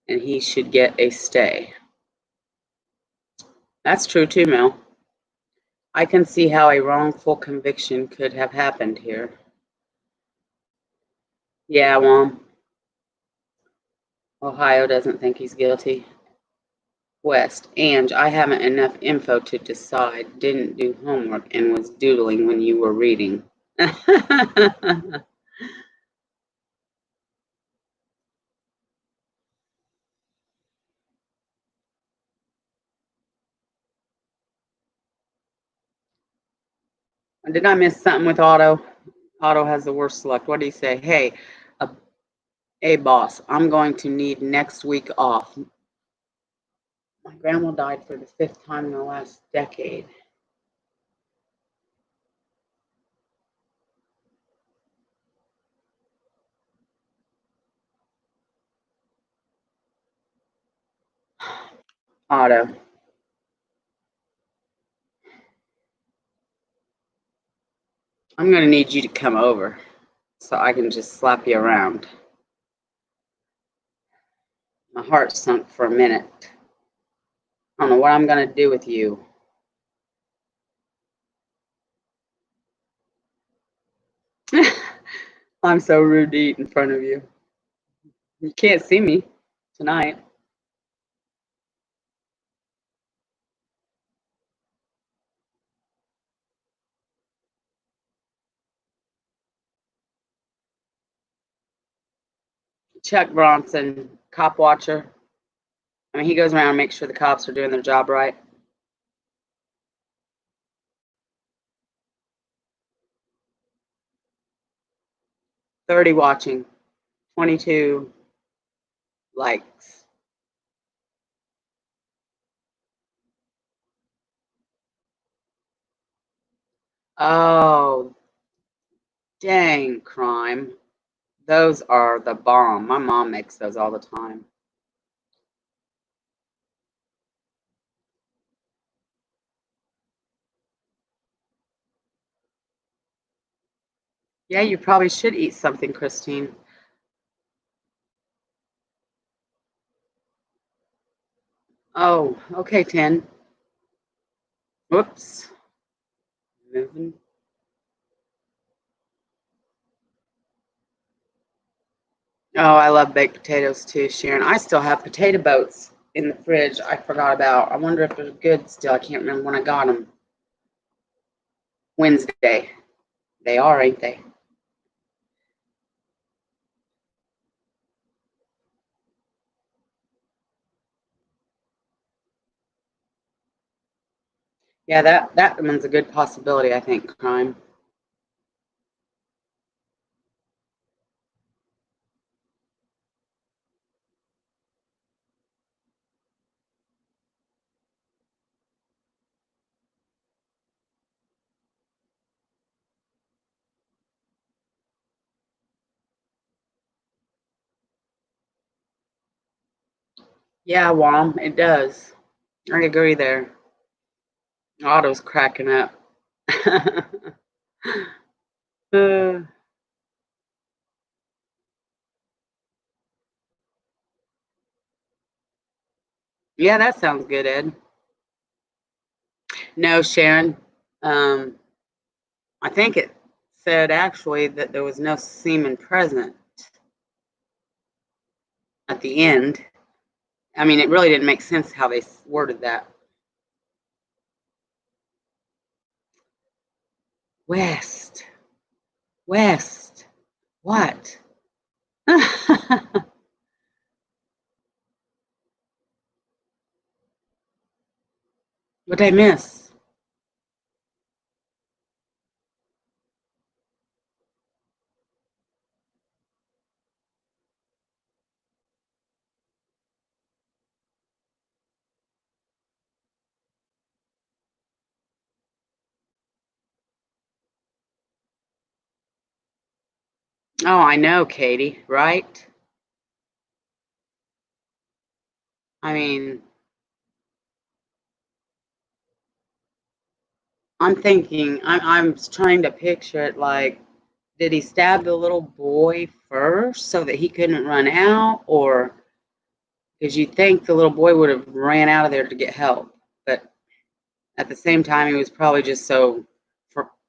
and he should get a stay. That's true too, Mel. I can see how a wrongful conviction could have happened here. Yeah, well, Ohio doesn't think he's guilty. West, and I haven't enough info to decide. Didn't do homework and was doodling when you were reading. Did I miss something with Otto? Otto has the worst luck. What do you say? Hey, uh, hey, boss, I'm going to need next week off. My grandma died for the 5th time in the last decade. Otto, I'm going to need you to come over so I can just slap you around. My heart sunk for a minute. I don't know what I'm going to do with you. I'm so rude to eat in front of you. You can't see me tonight. Chuck Bronson, cop watcher. I mean, he goes around and makes sure the cops are doing their job right. "30 watching, 22 likes." Oh, dang, crime. Those are the bomb. My mom makes those all the time. Yeah, you probably should eat something, Christine. Oh, okay, 10. Whoops. Moving. Oh, I love baked potatoes too, Sharon. I still have potato boats in the fridge I forgot about. I wonder if they're good still. I can't remember when I got them. Wednesday. They are, ain't they? Yeah, that one's a good possibility, I think, crime. Yeah, Wom, it does. I agree there. Otto's cracking up. uh, yeah, that sounds good, Ed. No, Sharon. Um, I think it said actually that there was no semen present at the end. I mean, it really didn't make sense how they worded that. West. West. What? What'd I miss? Oh, I know, Katie, right? I mean, I'm trying to picture it like, did he stab the little boy first so that he couldn't run out? Or because you think the little boy would have ran out of there to get help. But at the same time, he was probably just so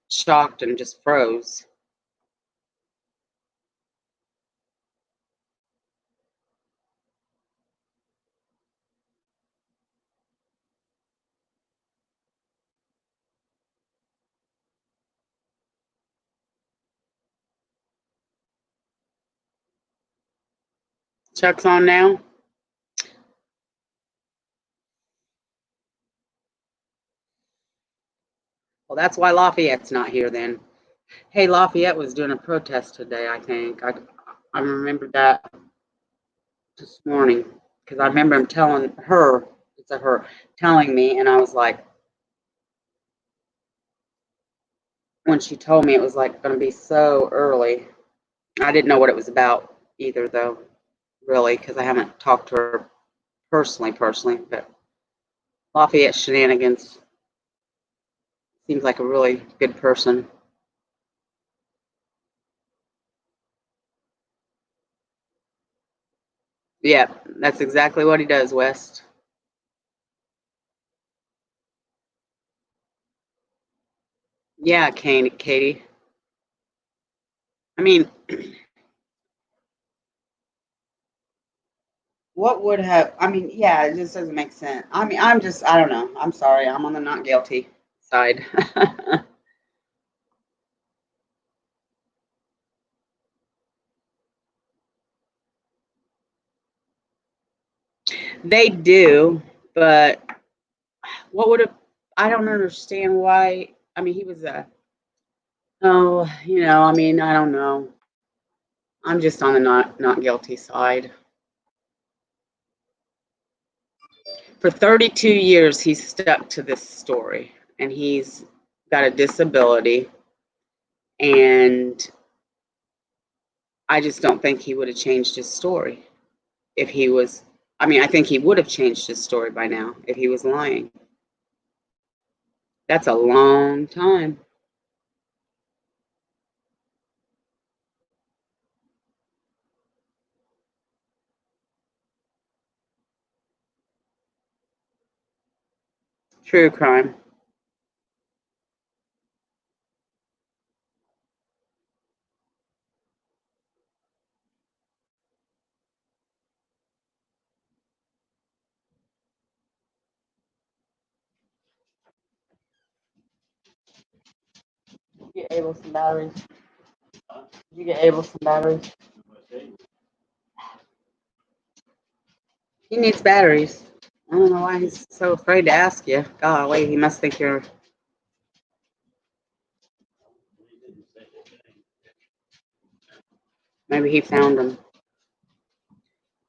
shocked and just froze. Chuck's on now. Well, that's why Lafayette's not here then. Hey, Lafayette was doing a protest today, I think. I remembered that this morning because I remember him telling her, it's a her, telling me, and I was like, when she told me it was like going to be so early, I didn't know what it was about either, though, really, because I haven't talked to her personally, but Lafayette Shenanigans seems like a really good person. Yeah, that's exactly what he does, West. Yeah, Katie. I mean, what would have, I mean, yeah, it just doesn't make sense. I mean, I don't know. I'm sorry. I'm on the not guilty side. They do, but what would have, I don't understand why. I mean, he was oh, I mean, I don't know. I'm just on the not guilty side. For 32 years, he's stuck to this story, and he's got a disability, and I just don't think he would have changed his story if he was. I mean, I think he would have changed his story by now if he was lying. That's a long time. True crime. Get Abel some batteries. You get Abel some batteries. He needs batteries. I don't know why he's so afraid to ask you. Golly, he must think you're. Maybe he found them.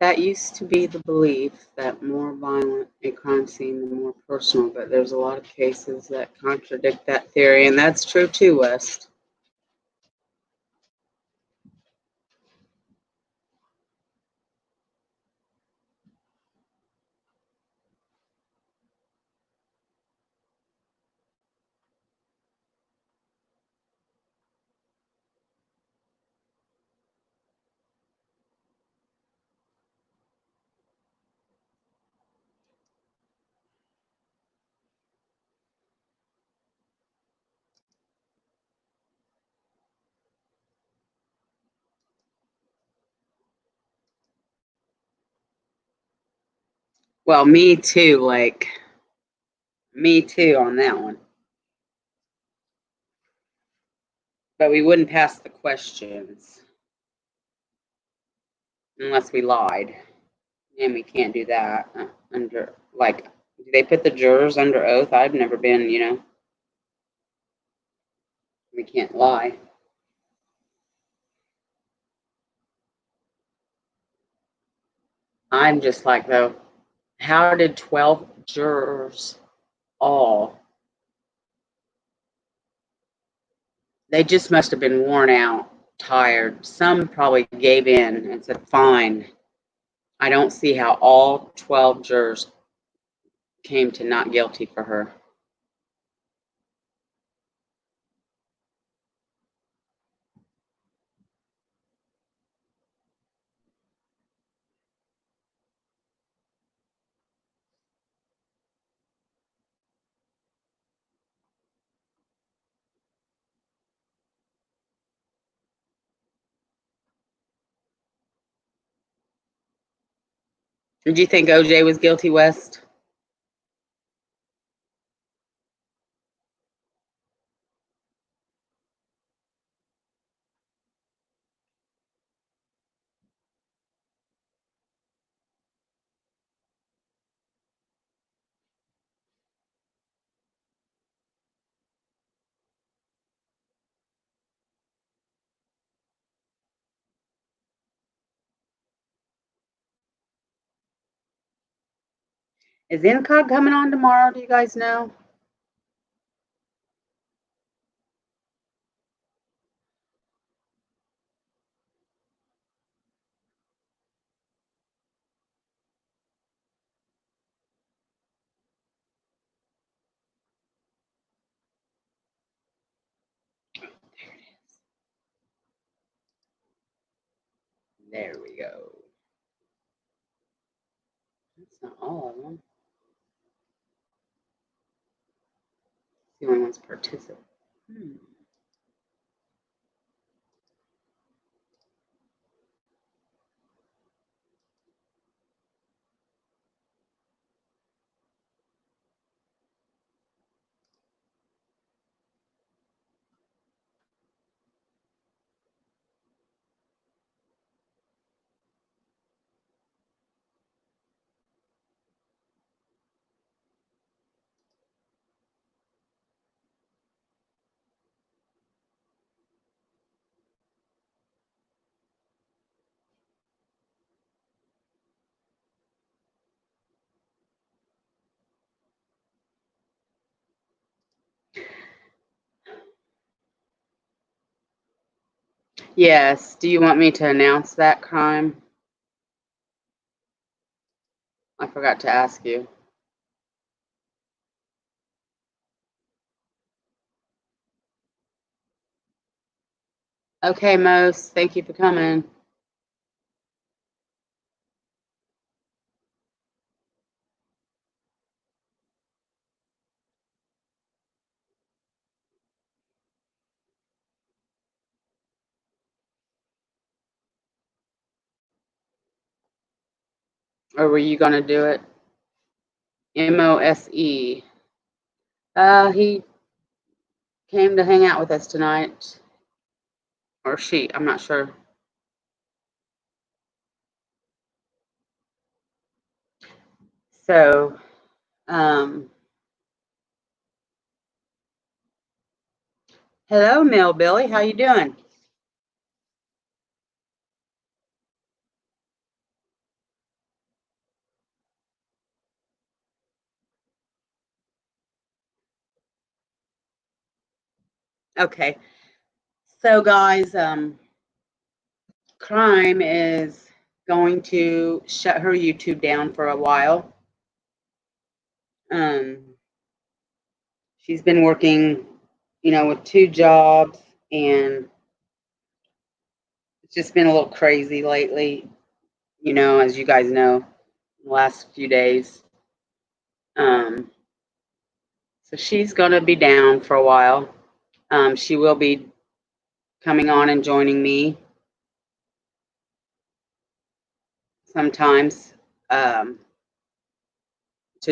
That used to be the belief that more violent a crime scene, the more personal, but there's a lot of cases that contradict that theory, and that's true too, West. Well, me too, me too on that one. But we wouldn't pass the questions unless we lied. And we can't do that under, like, do they put the jurors under oath? I've never been. We can't lie. I'm just like, though, how did 12 jurors all, they just must have been worn out, tired. Some probably gave in and said, fine. I don't see how all 12 jurors came to not guilty for her. Did you think OJ was guilty, West? Is Incog coming on tomorrow? Do you guys know? There we go. That's not all of them. The only one's participant. Yes. Do you want me to announce that crime? I forgot to ask you. Okay, Mose. Thank you for coming. Or were you going to do it? Mose. He came to hang out with us tonight. Or she, I'm not sure. So, hello, Mill Billy. How you doing? Okay. So, guys, Crime is going to shut her YouTube down for a while. She's been working, with 2 jobs, and it's just been a little crazy lately, as you guys know, the last few days. So she's going to be down for a while. She will be coming on and joining me sometimes to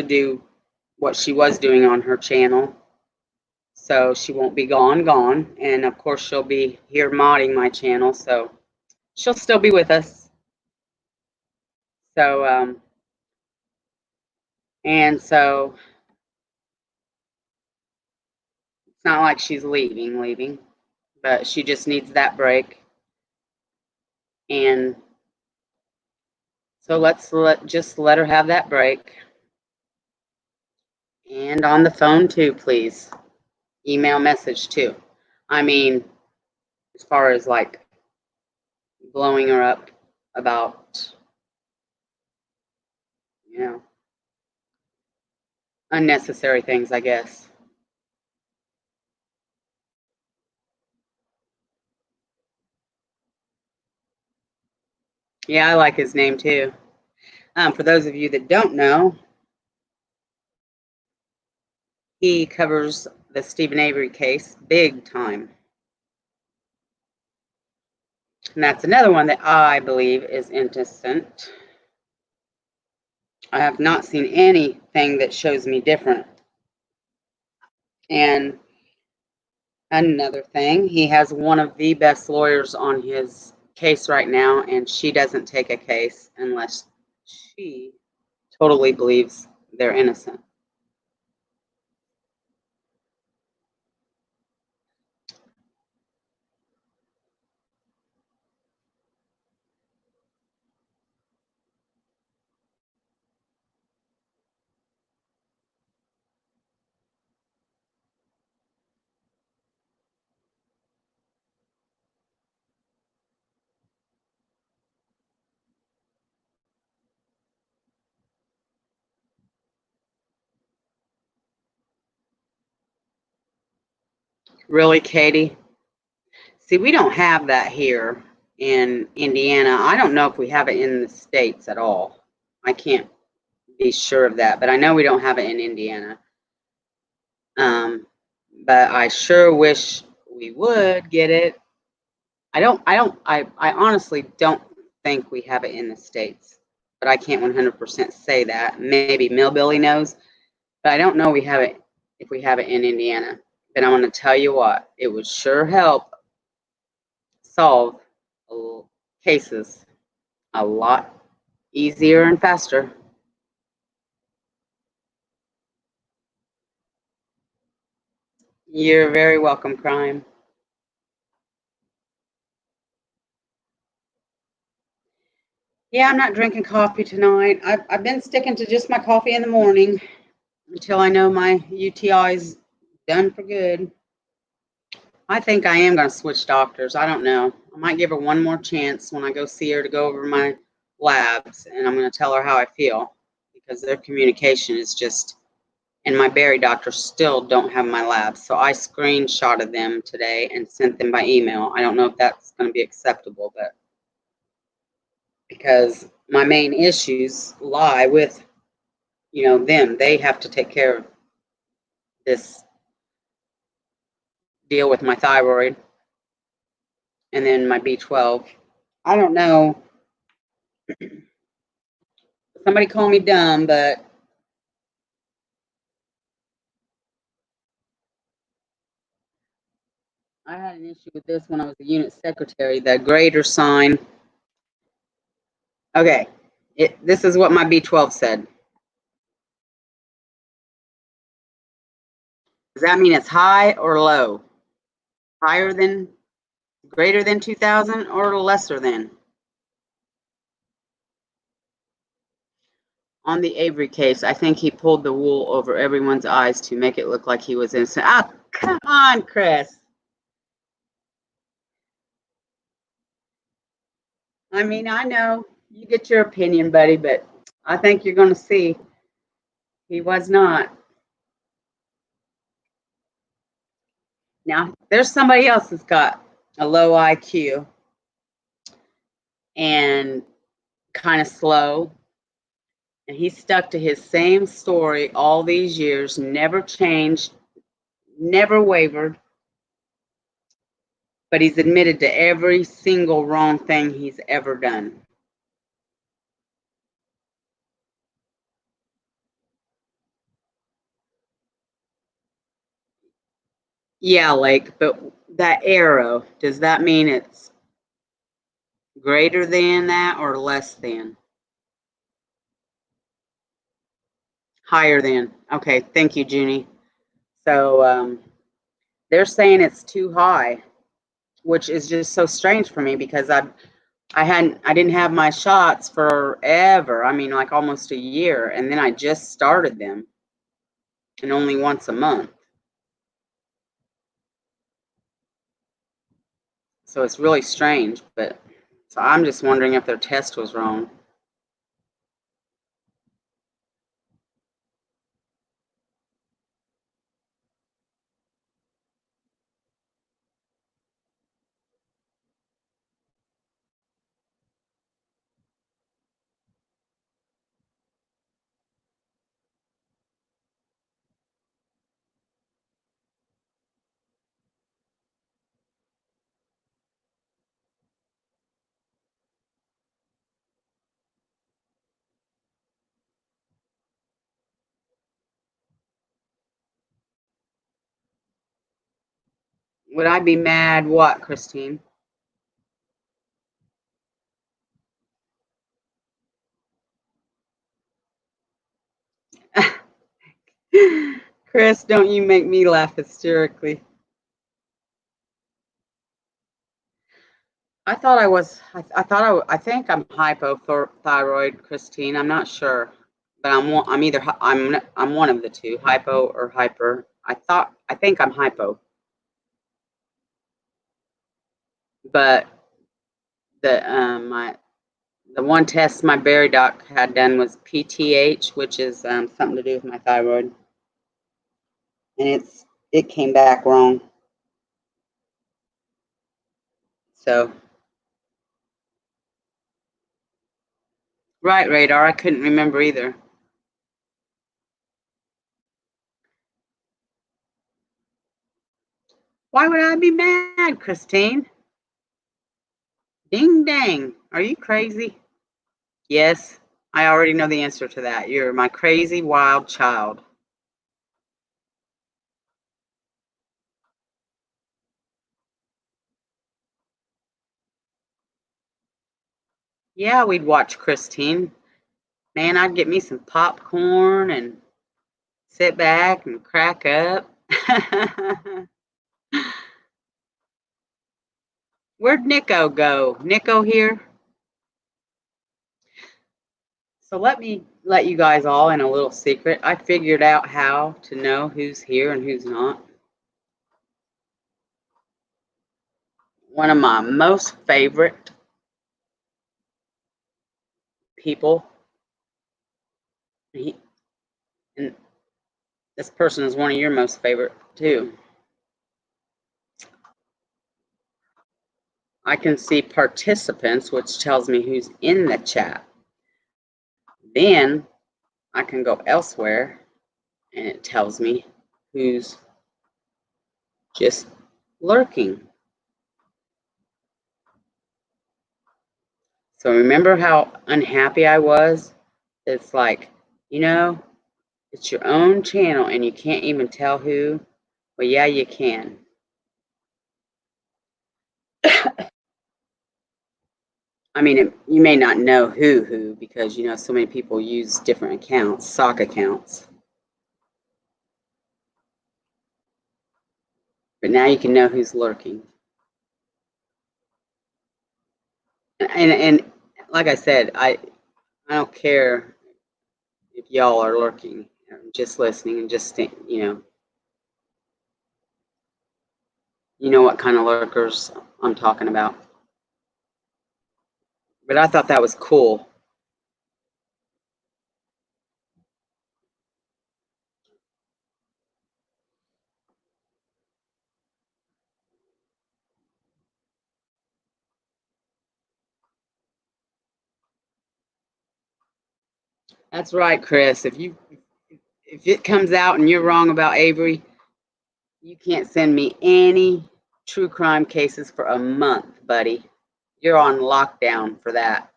do what she was doing on her channel. So she won't be gone. And of course, she'll be here modding my channel. So she'll still be with us. So, and so it's not like she's leaving, but she just needs that break. And so just let her have that break. And on the phone too, please. Email message too. I mean, as far as like blowing her up about, unnecessary things, I guess. Yeah, I like his name too. For those of you that don't know, he covers the Stephen Avery case big time. And that's another one that I believe is innocent. I have not seen anything that shows me different. And another thing, he has one of the best lawyers on his case right now, and she doesn't take a case unless she totally believes they're innocent. Really, Katie? See, we don't have that here in Indiana. I don't know if we have it in the States at all. I can't be sure of that, but I know we don't have it in Indiana. But I sure wish we would get it. I honestly don't think we have it in the States, but I can't 100% say that. Maybe Millbilly knows, but I don't know we have it if we have it in Indiana. But I'm going to tell you what, it would sure help solve cases a lot easier and faster. You're very welcome, Crime. Yeah, I'm not drinking coffee tonight. I've been sticking to just my coffee in the morning until I know my UTI's done for good. I think I am going to switch doctors. I don't know. I might give her one more chance when I go see her to go over my labs, and I'm going to tell her how I feel because their communication is just, and my Berry doctor still don't have my labs. So I screenshotted them today and sent them by email. I don't know if that's going to be acceptable, but because my main issues lie with, them. They have to take care of this deal with my thyroid and then my B12. I don't know. Somebody call me dumb, but I had an issue with this when I was the unit secretary, the greater sign. Okay, this is what my B12 said. Does that mean it's high or low? Higher than, greater than 2,000 or lesser than? On the Avery case, I think he pulled the wool over everyone's eyes to make it look like he was innocent. Oh, come on, Chris. I mean, I know you get your opinion, buddy, but I think you're going to see he was not. Now, there's somebody else that's got a low IQ and kind of slow, and he stuck to his same story all these years, never changed, never wavered, but he's admitted to every single wrong thing he's ever done. Yeah, like, but that arrow, does that mean it's greater than that or less than? Higher than. Okay, thank you, Junie. So they're saying it's too high, which is just so strange for me because I didn't have my shots forever. I mean, like almost a year, and then I just started them, and only once a month. So it's really strange, but so I'm just wondering if their test was wrong. Would I be mad? What, Christine? Chris, don't you make me laugh hysterically. I thought I was. I think I'm hypothyroid, Christine. I'm not sure, but I'm either. I'm one of the two, hypo or hyper. I think I'm hypo, but the one test my Berry doc had done was PTH, which is something to do with my thyroid, and it came back wrong. So, right, Radar. I couldn't remember either. Why would I be mad, Christine? Ding dang. Are you crazy? Yes, I already know the answer to that. You're my crazy wild child. Yeah, we'd watch Christine. Man, I'd get me some popcorn and sit back and crack up. Where'd Nico go? Nico here? So let me let you guys all in a little secret. I figured out how to know who's here and who's not. One of my most favorite people, and this person is one of your most favorite too. I can see participants, which tells me who's in the chat. Then I can go elsewhere and it tells me who's just lurking. So remember how unhappy I was? It's like, you know, it's your own channel and you can't even tell who. Well, yeah, you can. I mean, you may not know who because, you know, so many people use different accounts, sock accounts. But now you can know who's lurking. And like I said, I don't care if y'all are lurking, just listening and just, you know what kind of lurkers I'm talking about. But I thought that was cool. That's right, Chris. If it comes out and you're wrong about Avery, you can't send me any true crime cases for a month, buddy. You're on lockdown for that.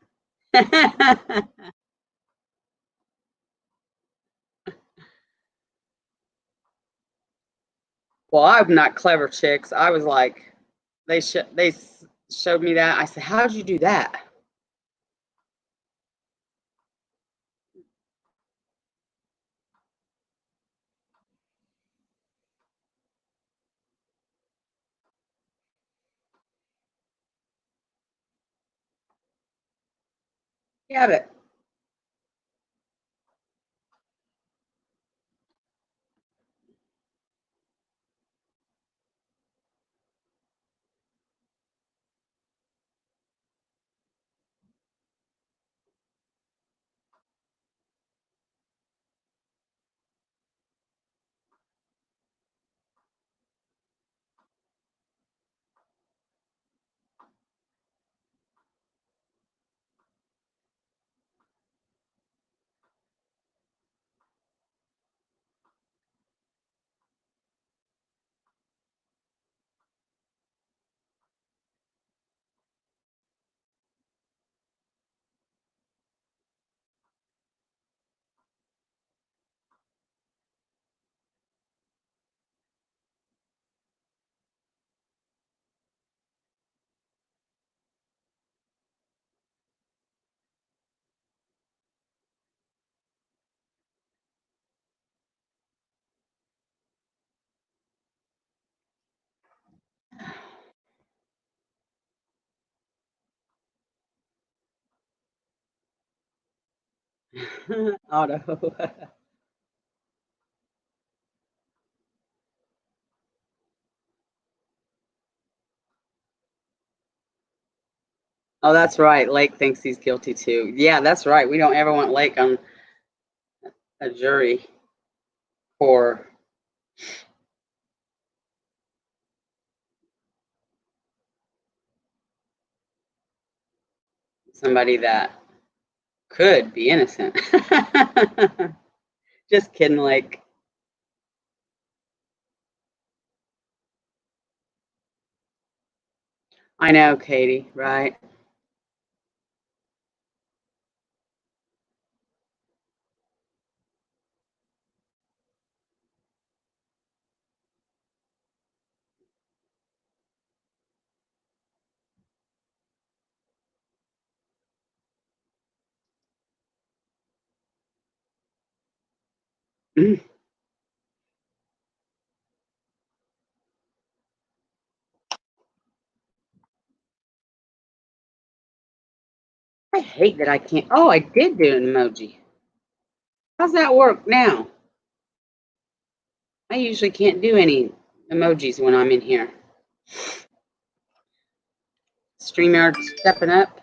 Well, I'm not clever chicks. I was like, they showed me that. I said, how'd you do that? Yeah, but auto. Oh, that's right. Lake thinks he's guilty too. Yeah, that's right. We don't ever want Lake on a jury for. somebody that could be innocent. Just kidding, like. I know, Katie, right? I hate that I can't. Oh, I did do an emoji. How's that work now? I usually can't do any emojis when I'm in here. StreamYard stepping up.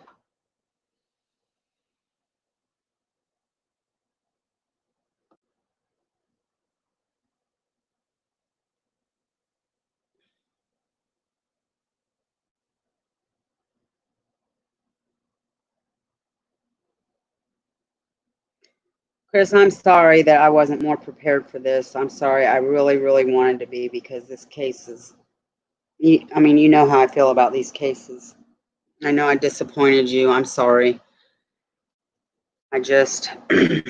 Chris, I'm sorry that I wasn't more prepared for this. I'm sorry. I really, really wanted to be, because this case is, I mean, you know how I feel about these cases. I know I disappointed you. I'm sorry. I just, a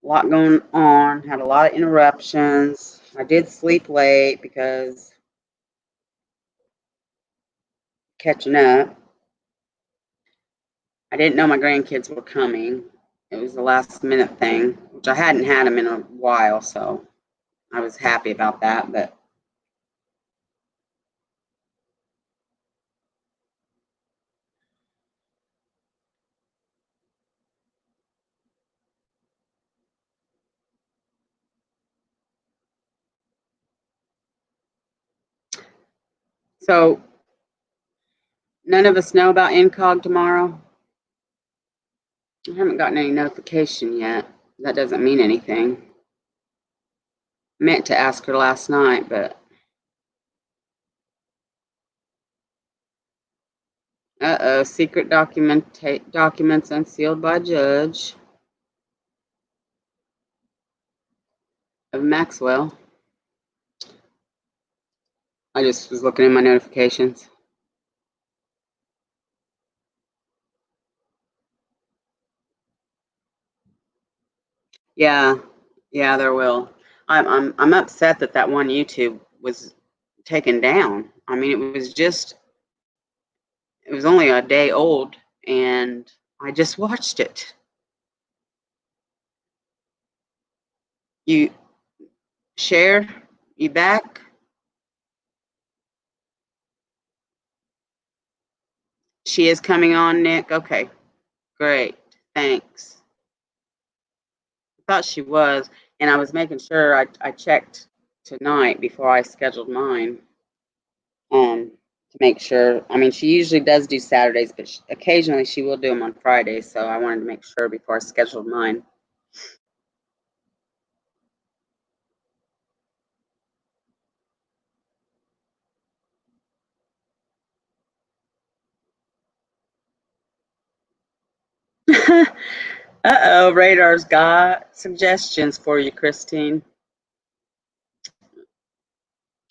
lot going on, had a lot of interruptions. I did sleep late because catching up. I didn't know my grandkids were coming. It was the last minute thing, which I hadn't had them in a while, so I was happy about that. But so none of us know about Incog tomorrow. I haven't gotten any notification yet. That doesn't mean anything. I meant to ask her last night, but secret documents unsealed by judge of Maxwell. I just was looking at my notifications. Yeah, yeah, there will. I'm upset that that one YouTube was taken down. I mean, it was only a day old, and I just watched it. You share? You back? She is coming on, Nick. Okay, great. Thanks. I thought she was, and I was making sure I checked tonight before I scheduled mine. To make sure. I mean, she usually does do Saturdays, but occasionally she will do them on Fridays. So I wanted to make sure before I scheduled mine. Uh-oh, Radar's got suggestions for you, Christine.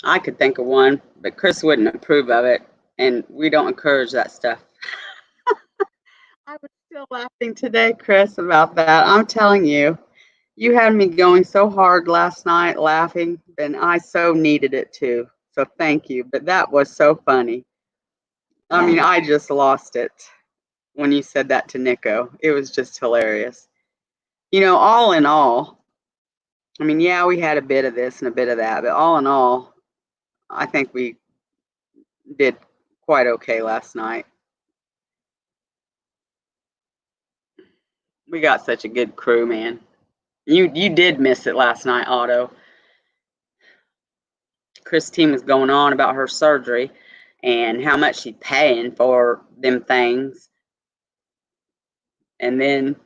I could think of one, but Chris wouldn't approve of it, and we don't encourage that stuff. I was still laughing today, Chris, about that. I'm telling you, you had me going so hard last night laughing, and I so needed it too. So thank you. But that was so funny. I mean, I just lost it when you said that to Nico. It was just hilarious. You know, all in all, I mean, yeah, we had a bit of this and a bit of that, but all in all, I think we did quite okay last night. We got such a good crew, man. You did miss it last night, Otto. Christine was going on about her surgery and how much she's paying for them things. And then,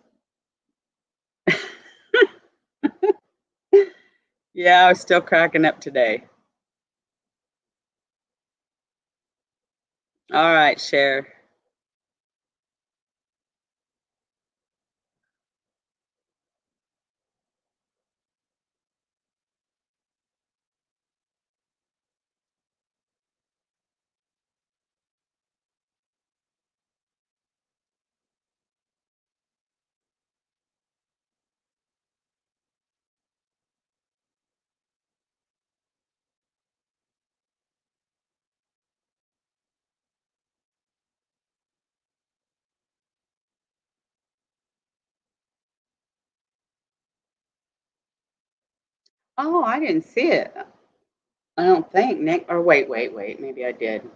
yeah, I was still cracking up today. All right, share. Oh, I didn't see it. I don't think, Nick. Or wait. Maybe I did.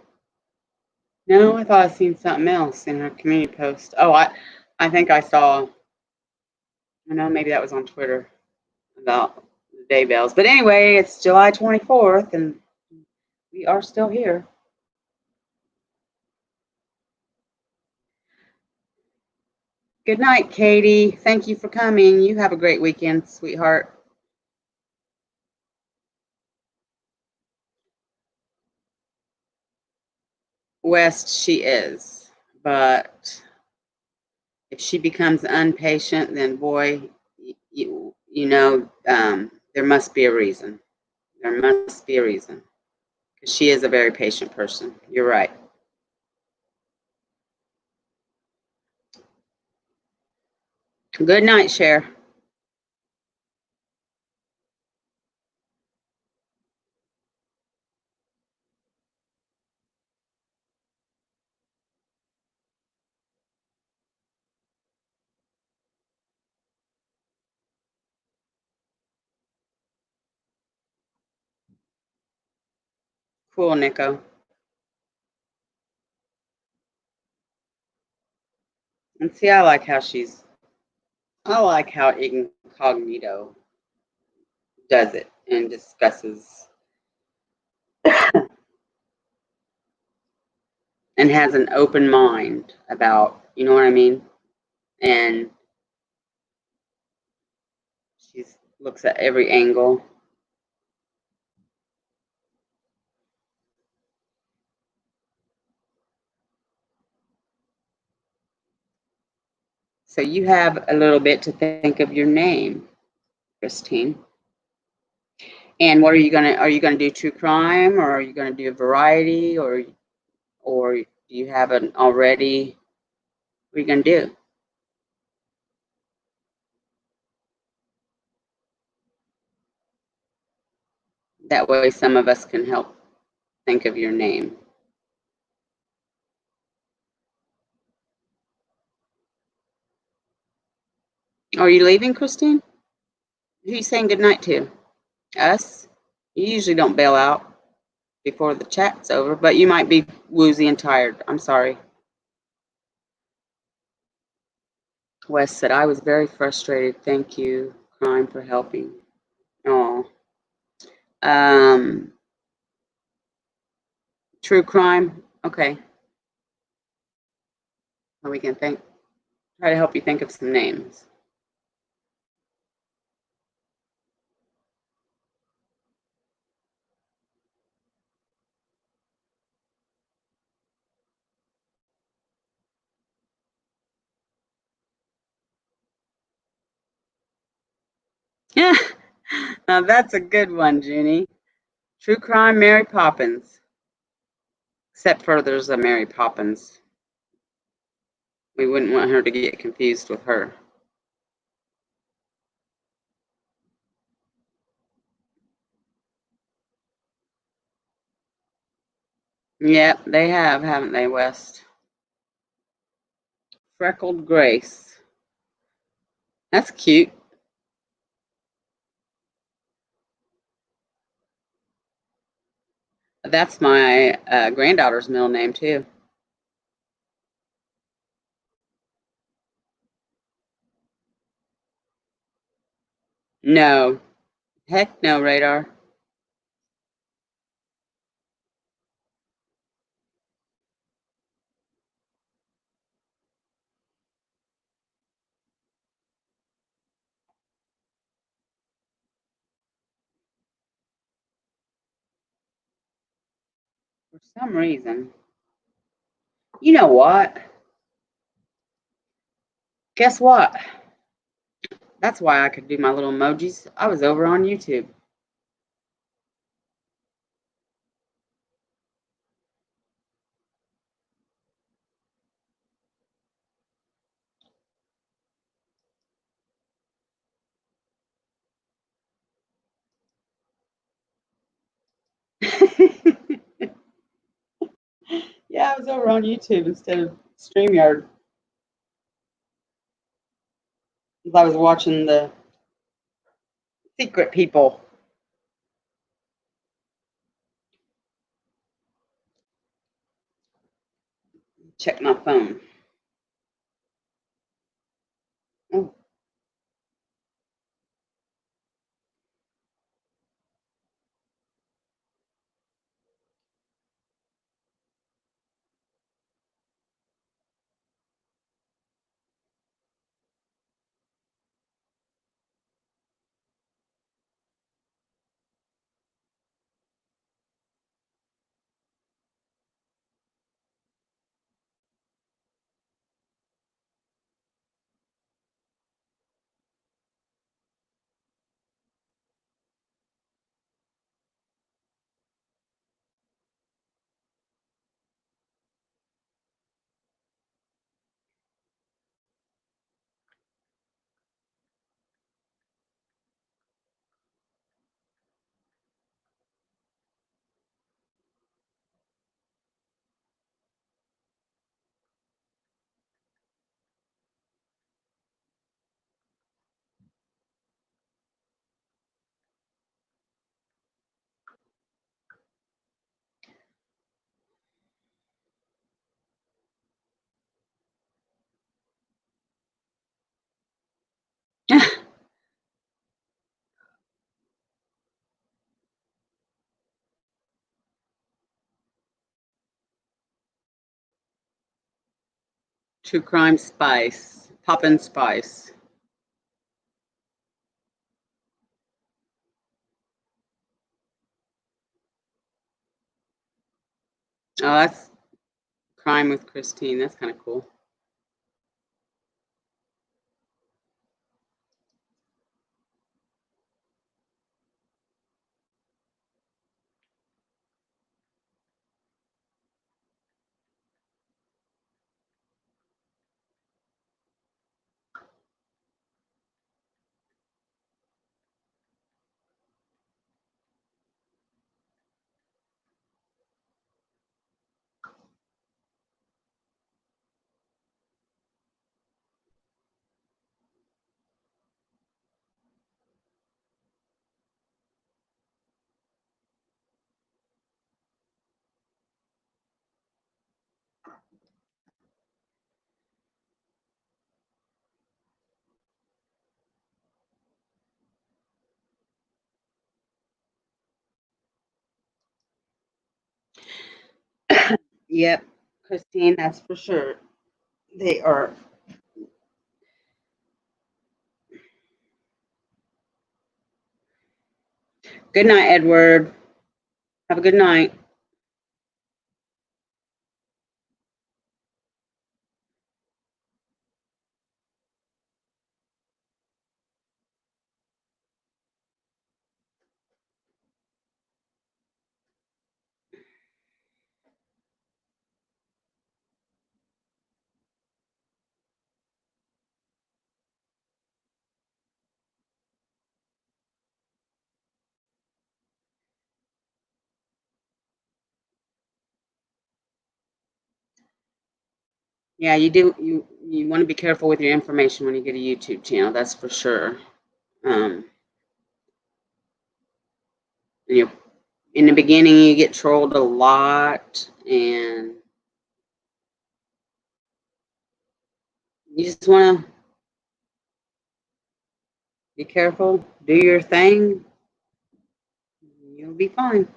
No, I thought I seen something else in her community post. Oh, I think I saw. I know maybe that was on Twitter about the day bells. But anyway, it's July 24th, and we are still here. Good night, Katie. Thank you for coming. You have a great weekend, sweetheart. West, she is, but if she becomes impatient, then boy, there must be a reason. There must be a reason because she is a very patient person. You're right. Good night, Cher. Cool, Nico. And see, I like how incognito does it and discusses and has an open mind about, you know what I mean? And she looks at every angle. So you have a little bit to think of your name, Christine. And what are you gonna do true crime, or are you gonna do a variety, or do you have an already? What are you gonna do? That way some of us can help think of your name. Are you leaving, Christine? Who are you saying goodnight to? Us? You usually don't bail out before the chat's over, but you might be woozy and tired. I'm sorry. Wes said, I was very frustrated. Thank you, crime, for helping. Oh. Um, true crime. Okay. Well, we can try to help you think of some names. Yeah. Now that's a good one, Jeannie. True crime, Mary Poppins. Except for there's a Mary Poppins. We wouldn't want her to get confused with her. Yep, they have, haven't they, West? Freckled Grace. That's cute. That's my granddaughter's middle name, too. No. Heck no, Radar. For some reason. You know what? Guess what? That's why I could do my little emojis. I was over on YouTube. Yeah, I was over on YouTube instead of StreamYard. I was watching the secret people. Check my phone. Oh. True crime spice. Poppin' spice. Oh, that's crime with Christine. That's kind of cool. Yep, Christine, that's for sure. They are. Good night, Edward. Have a good night. Yeah, you do. You want to be careful with your information when you get a YouTube channel. That's for sure. Um, you in the beginning, you get trolled a lot, and you just want to be careful. Do your thing. You'll be fine.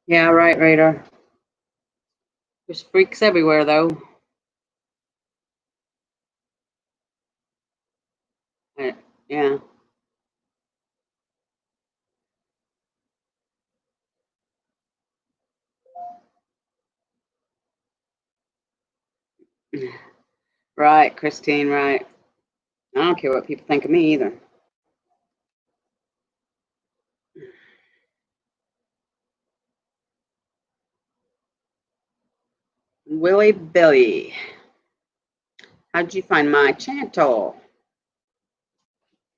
Yeah, right, radar. There's freaks everywhere, though. Uh, Yeah. Right, Christine, right. I don't care what people think of me either. Willie Billy, how'd you find my channel?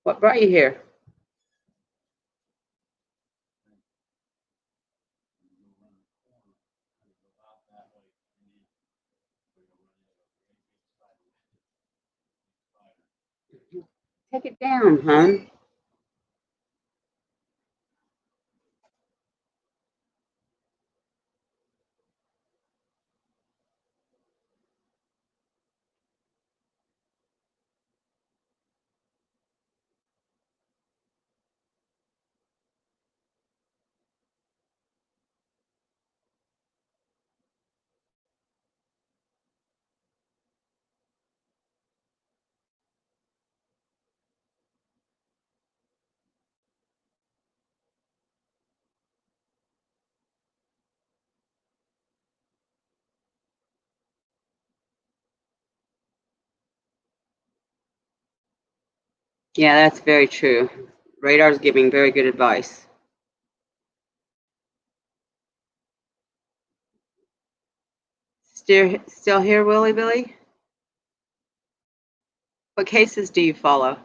What brought you here? Take it down, hon. Yeah, that's very true. Radar's giving very good advice. Still here, Willie Billy? What cases do you follow?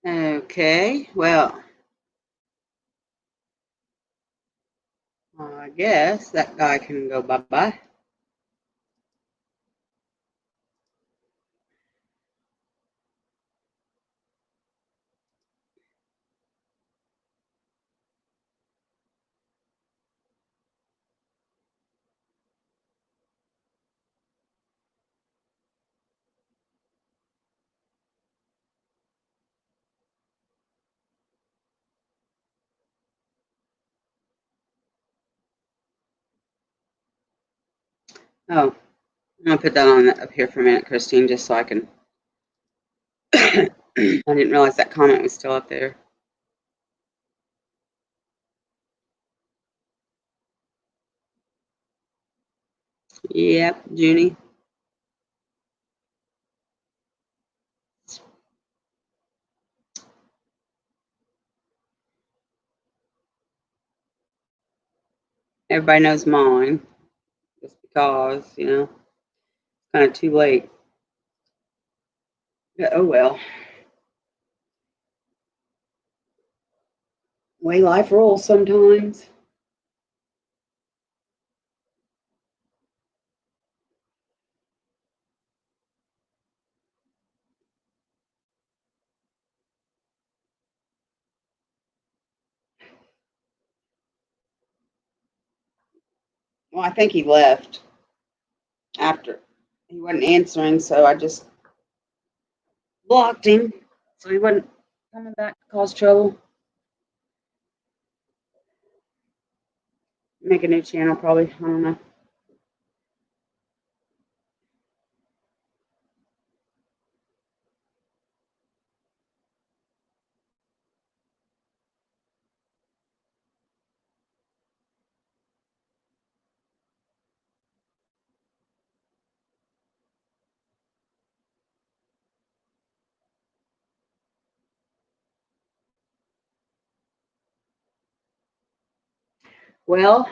Okay, well, I guess that guy can go bye-bye. Oh, I'm gonna put that on up here for a minute, Christine, just so I can. I didn't realize that comment was still up there. Yep, Junie. Everybody knows mine, just because, kind of too late. But, oh well. Way life rolls sometimes. Well, I think he left after he wasn't answering, so I just blocked him so he wasn't coming back to cause trouble. Make a new channel, probably. I don't know. Well,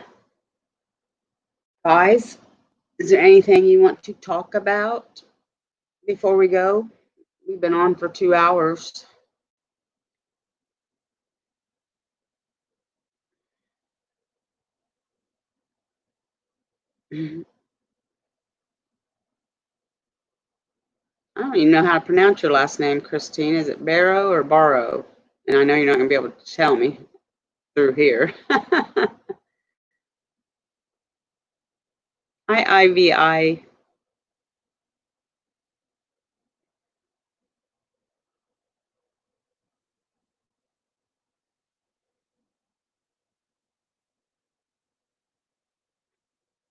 guys, is there anything you want to talk about before we go? We've been on for 2 hours. I don't even know how to pronounce your last name, Christine. Is it Barrow or Barrow? And I know you're not going to be able to tell me through here. IIVI.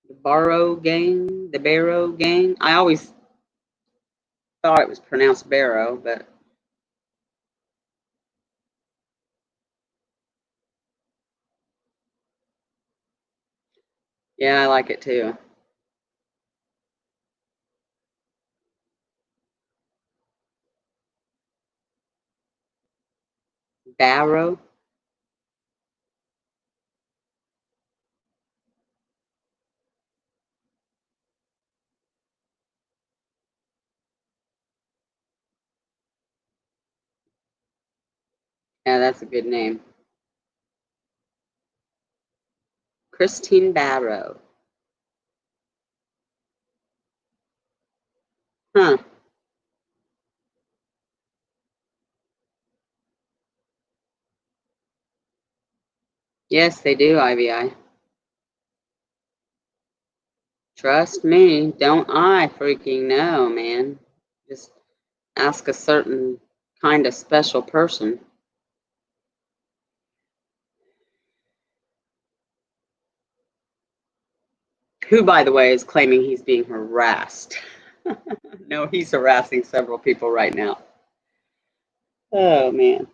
The Barrow Gang. I always thought it was pronounced Barrow, but yeah, I like it too. Barrow. Yeah, that's a good name. Christine Barrow. Huh. Yes, they do, IVI. Trust me, don't I freaking know, man. Just ask a certain kind of special person. Who, by the way, is claiming he's being harassed. No, he's harassing several people right now. Oh, man.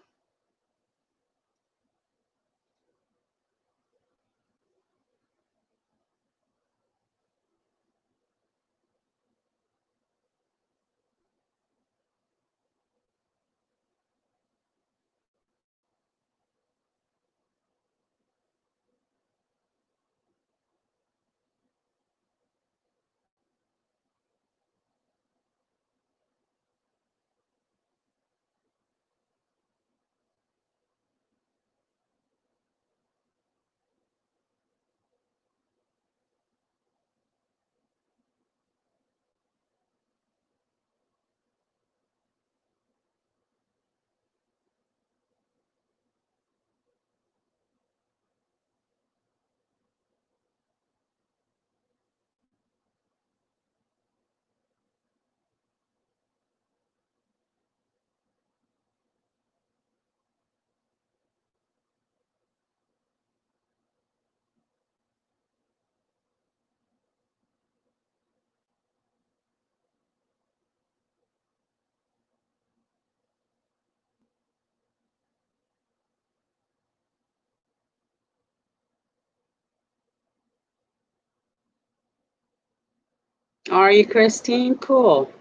Are you, Christine? Cool.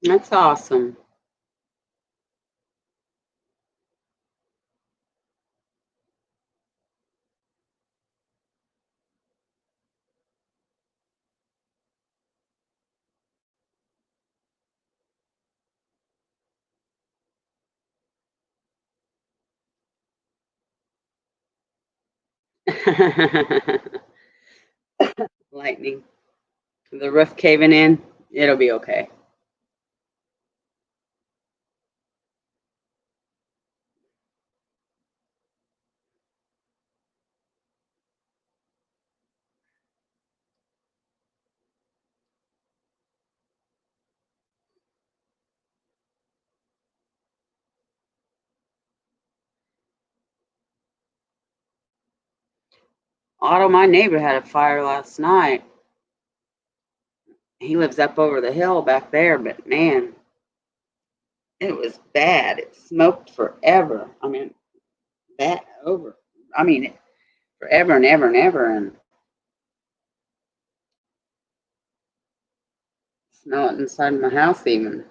That's awesome. Lightning. The roof caving in. It'll be okay. Otto, my neighbor, had a fire last night. He lives up over the hill back there, but man, it was bad. It smoked forever. I mean, that over. I mean, forever and ever and ever, and smell it inside my house even.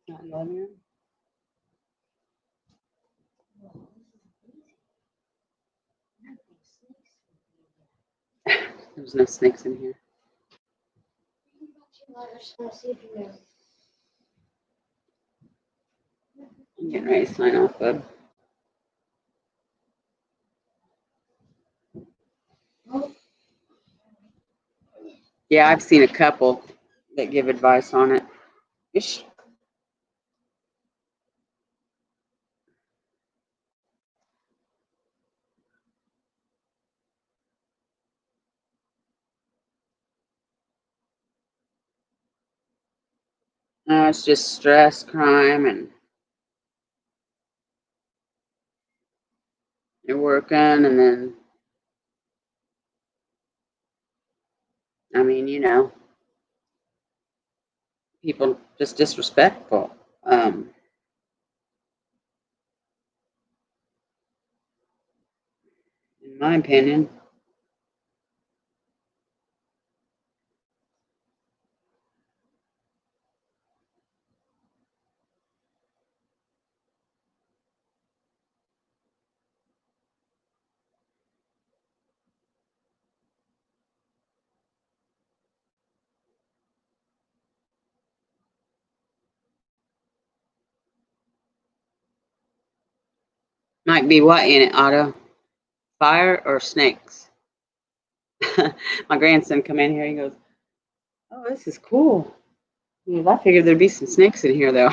Not loving it. There's no snakes in here. I'm getting ready to sign off, bud. Yeah, I've seen a couple that give advice on it. Ish. It's just stress, crime, and you're working, and then, I mean, people just disrespectful. In my opinion. Might be what in it, Otto? Fire or snakes? My grandson come in here, he goes, "Oh, this is cool." He goes, "I figured there'd be some snakes in here, though."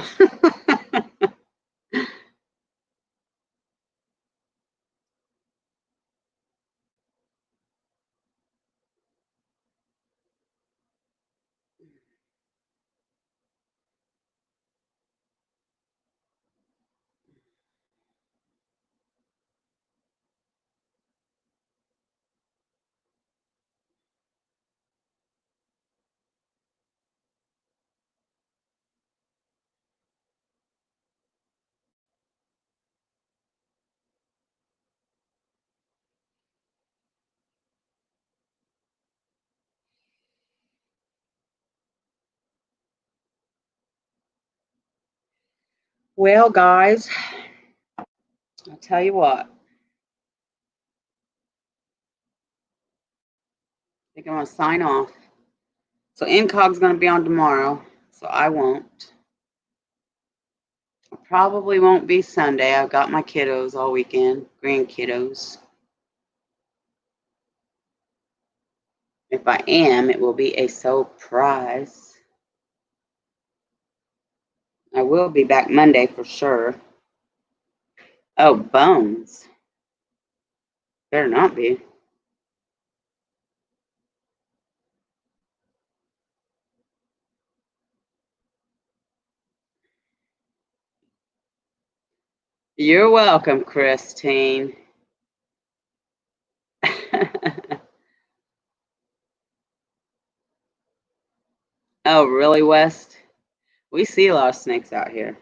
Well, guys, I'll tell you what. I think I'm going to sign off. So Incog's going to be on tomorrow, so I won't. I probably won't be Sunday. I've got my kiddos all weekend, grandkiddos. If I am, it will be a surprise. I will be back Monday for sure. Oh, Bones. Better not be. You're welcome, Christine. Oh, really, West? We see a lot of snakes out here.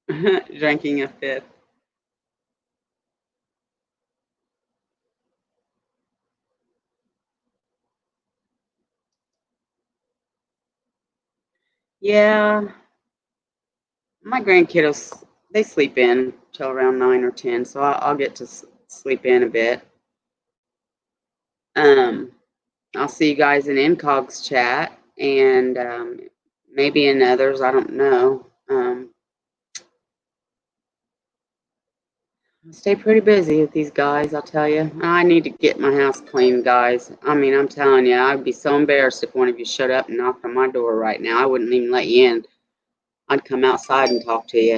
Drinking a fifth. Yeah, my grandkiddos, they sleep in till around 9 or 10, so I'll get to sleep in a bit. I'll see you guys in Incog's chat and maybe in others. I don't know. I stay pretty busy with these guys, I'll tell you. I need to get my house clean, guys. I mean, I'm telling you, I'd be so embarrassed if one of you showed up and knocked on my door right now. I wouldn't even let you in. I'd come outside and talk to you,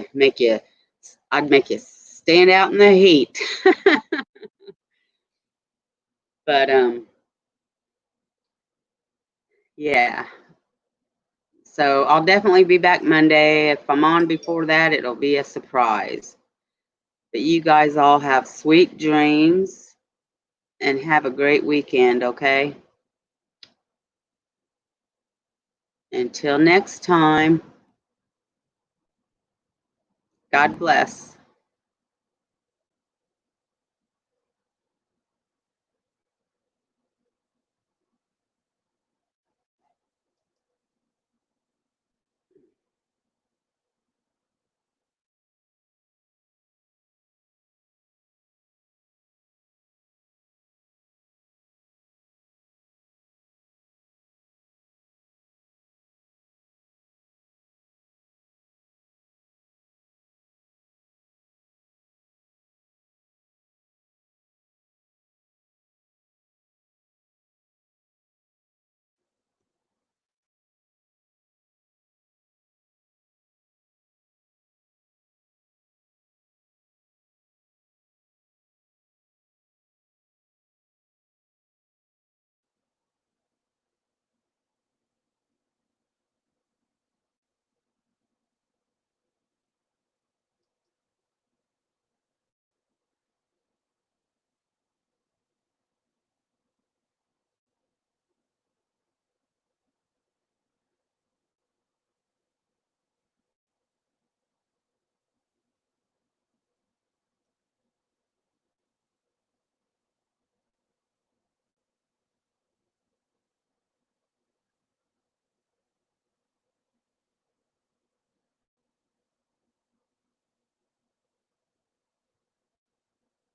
I'd make you stand out in the heat. But yeah. So I'll definitely be back Monday. If I'm on before that, it'll be a surprise. But you guys all have sweet dreams and have a great weekend, okay? Until next time, God bless.